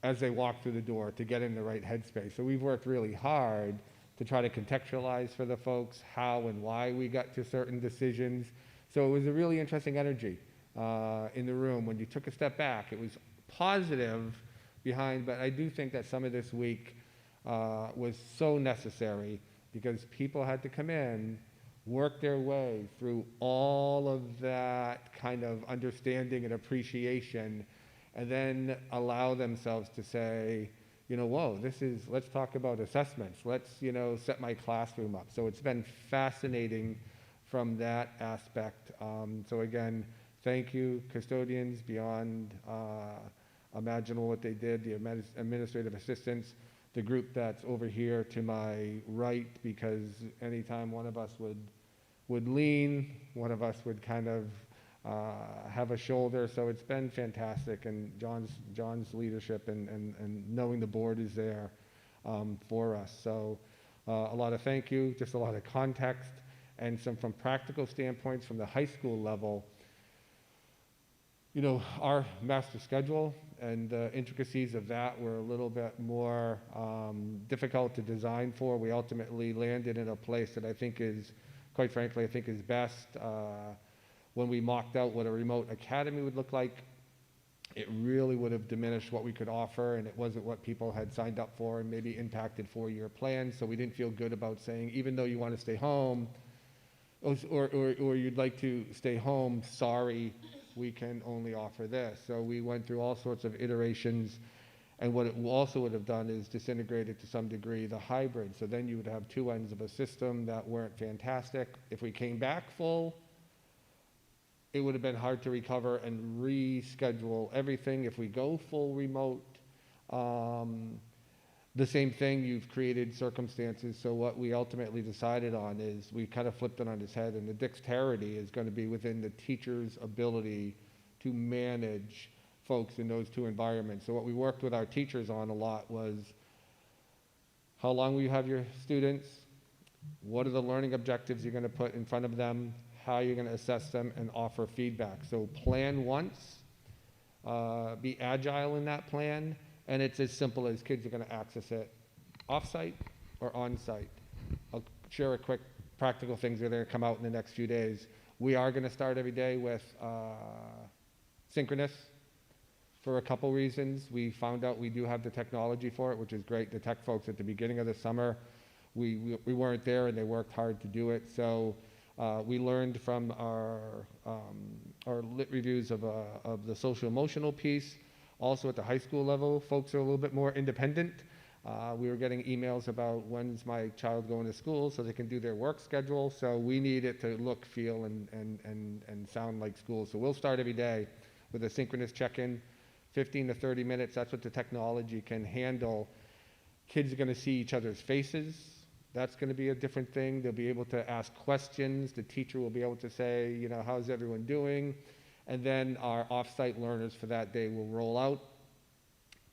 as they walk through the door to get in the right headspace. So we've worked really hard to try to contextualize for the folks how and why we got to certain decisions. So it was a really interesting energy in the room. When you took a step back, it was positive behind, but I do think that some of this week was so necessary because people had to come in, work their way through all of that kind of understanding and appreciation, and then allow themselves to say, you know, whoa, let's talk about assessments. Let's, you know, set my classroom up. So it's been fascinating from that aspect. So again, thank you, custodians, beyond imaginable what they did, the administrative assistants, the group that's over here to my right, because anytime one of us would lean, one of us would kind of have a shoulder. So it's been fantastic, and John's leadership and knowing the board is there for us. So a lot of thank you, just a lot of context, and some from practical standpoints from the high school level. You know, our master schedule and the intricacies of that were a little bit more difficult to design for. We ultimately landed in a place that I think is, quite frankly, I think is best. When we mocked out what a remote academy would look like, it really would have diminished what we could offer, and it wasn't what people had signed up for and maybe impacted 4-year plans. So we didn't feel good about saying, even though you want to stay home, or you'd like to stay home, sorry, we can only offer this. So we went through all sorts of iterations, and what it also would have done is disintegrated to some degree the hybrid. So then you would have two ends of a system that weren't fantastic. If we came back full, it would have been hard to recover and reschedule everything. If we go full remote, the same thing, you've created circumstances. So what we ultimately decided on is we kind of flipped it on its head, and the dexterity is going to be within the teacher's ability to manage folks in those two environments. So what we worked with our teachers on a lot was, how long will you have your students? What are the learning objectives you're going to put in front of them? How you're going to assess them and offer feedback. So plan once, be agile in that plan, and it's as simple as kids are going to access it off-site or on-site. I'll share a quick practical things that are going to come out in the next few days. We are going to start every day with synchronous for a couple reasons. We found out we do have the technology for it, which is great. The tech folks at the beginning of the summer, we weren't there, and they worked hard to do it. So we learned from our lit reviews of the social emotional piece. Also at the high school level, folks are a little bit more independent. We were getting emails about when's my child going to school so they can do their work schedule. So we need it to look, feel, and sound like school. So we'll start every day with a synchronous check-in, 15 to 30 minutes. That's what the technology can handle. Kids are going to see each other's faces. That's going to be a different thing. They'll be able to ask questions. The teacher will be able to say, you know, how's everyone doing? And then our off-site learners for that day will roll out.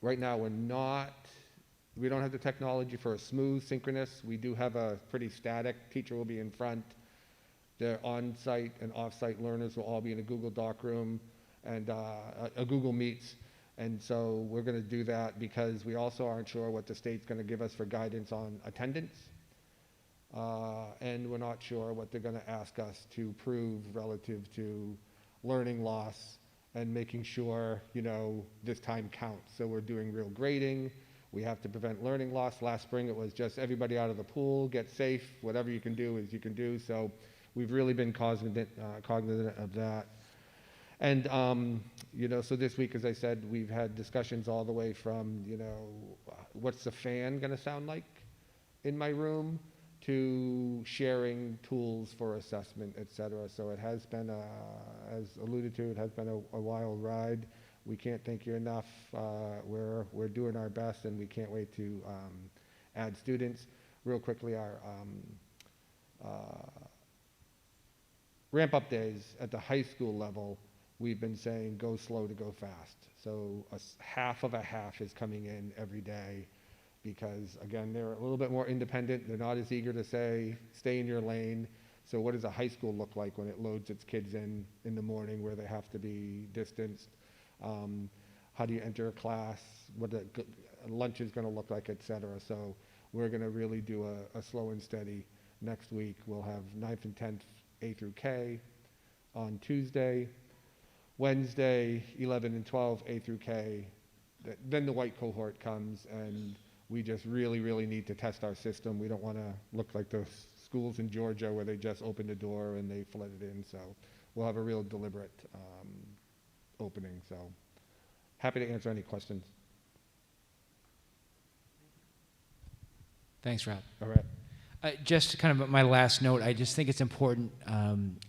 Right now, we don't have the technology for a smooth synchronous. We do have a pretty static. Teacher will be in front. The on-site and off-site learners will all be in a Google Doc room and a Google Meets. And so we're going to do that because we also aren't sure what the state's going to give us for guidance on attendance. And we're not sure what they're going to ask us to prove relative to learning loss and making sure, you know, this time counts. So we're doing real grading. We have to prevent learning loss. Last spring, it was just everybody out of the pool, get safe, whatever you can do is you can do. So we've really been cognizant of that. And, you know, so this week, as I said, we've had discussions all the way from, you know, what's the fan going to sound like in my room to sharing tools for assessment, et cetera. So it has been, as alluded to, it has been a wild ride. We can't thank you enough. We're doing our best, and we can't wait to add students. Real quickly, our ramp-up days at the high school level, we've been saying go slow to go fast. So half of a half is coming in every day because, again, they're a little bit more independent. They're not as eager to say, stay in your lane. So what does a high school look like when it loads its kids in the morning where they have to be distanced? How do you enter a class? What the lunch is going to look like, et cetera. So we're going to really do a slow and steady next week. We'll have 9th and 10th A through K on Tuesday. Wednesday, 11 and 12 A through K. Then the white cohort comes, and we just really, really need to test our system. We don't want to look like those schools in Georgia where they just opened the door and they flooded in. So we'll have a real deliberate opening. So happy to answer any questions. Thanks, Rob. All right. Just kind of my last note, I just think it's important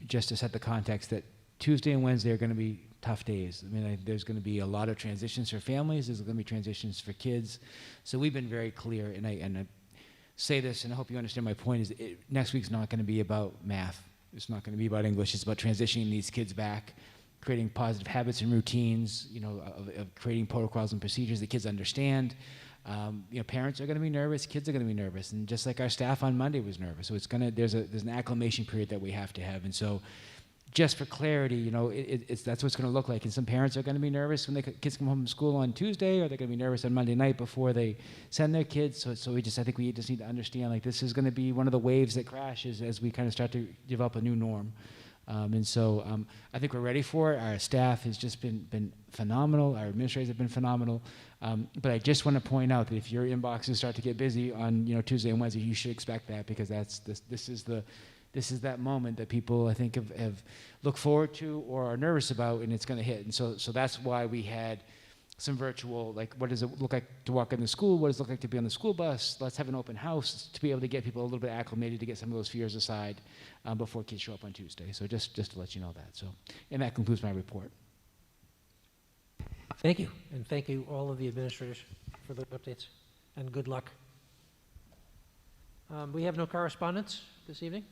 just to set the context that Tuesday and Wednesday are going to be tough days. I mean, there's going to be a lot of transitions for families. There's going to be transitions for kids. So we've been very clear, and I say this, and I hope you understand my point, is next week's not going to be about math. It's not going to be about English. It's about transitioning these kids back, creating positive habits and routines, you know, of creating protocols and procedures that kids understand. You know, parents are going to be nervous, kids are going to be nervous, and just like our staff on Monday was nervous. So it's going to, there's an acclimation period that we have to have. And so just for clarity, you know, that's what it's going to look like. And some parents are going to be nervous when kids come home from school on Tuesday, or they're going to be nervous on Monday night before they send their kids. So I think we just need to understand, like, this is going to be one of the waves that crashes as we kind of start to develop a new norm. And so I think we're ready for it. Our staff has just been phenomenal. Our administrators have been phenomenal. But I just want to point out that if your inboxes start to get busy on, you know, Tuesday and Wednesday, you should expect that, because this is that moment that people, I think, have looked forward to or are nervous about, and it's going to hit. And so that's why we had some virtual, like, what does it look like to walk in the school? What does it look like to be on the school bus? Let's have an open house to be able to get people a little bit acclimated, to get some of those fears aside before kids show up on Tuesday. So just to let you know that. So, and that concludes my report. Thank you, and thank you all of the administrators for the updates, and good luck. We have no correspondence this evening,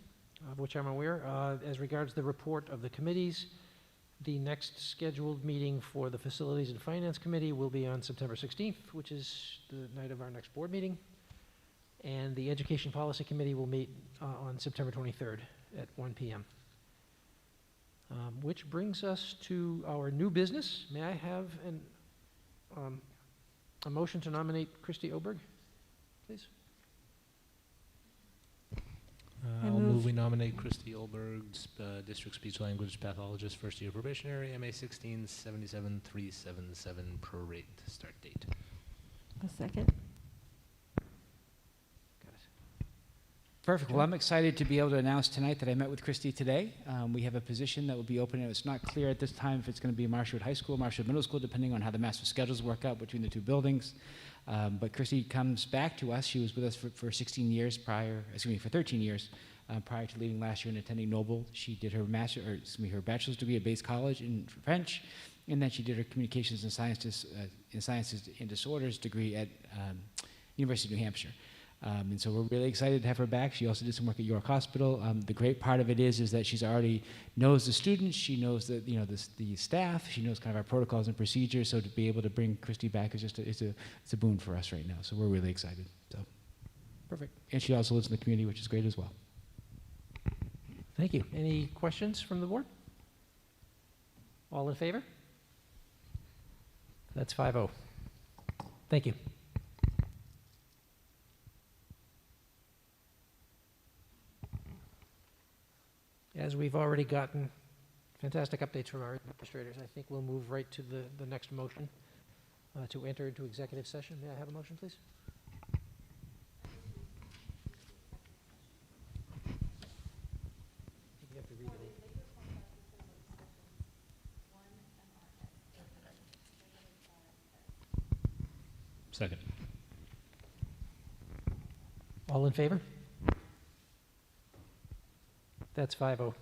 of which I'm aware. As regards the report of the committees, the next scheduled meeting for the Facilities and Finance Committee will be on September 16th, which is the night of our next board meeting. And the Education Policy Committee will meet on September 23rd at 1 p.m. Which brings us to our new business. May I have a motion to nominate Christy Oberg, please? I'll move we nominate Christy Olberg, District Speech Language Pathologist, first year probationary, MA 16 77377 prorate start date. A second. Got it. Perfect. Well, I'm excited to be able to announce tonight that I met with Christy today. We have a position that will be open, and it's not clear at this time if it's going to be Marshwood High School, Marshwood Middle School, depending on how the master schedules work out between the two buildings. But Christy comes back to us. She was with us for 16 years for 13 years prior to leaving last year and attending Noble. She did her her bachelor's degree at Bates College in French, and then she did her communications and sciences and disorders degree at University of New Hampshire. And so we're really excited to have her back. She also did some work at York Hospital. The great part of it is that she's already knows the students, she knows the staff, she knows kind of our protocols and procedures. So to be able to bring Christy back is just it's a boon for us right now. So we're really excited. So perfect. And she also lives in the community, which is great as well. Thank you. Any questions from the board? All in favor? That's 5-0. Thank you. As we've already gotten fantastic updates from our administrators, I think we'll move right to the next motion to enter into executive session. May I have a motion, please? You have to read it. Second. All in favor? That's 5-0.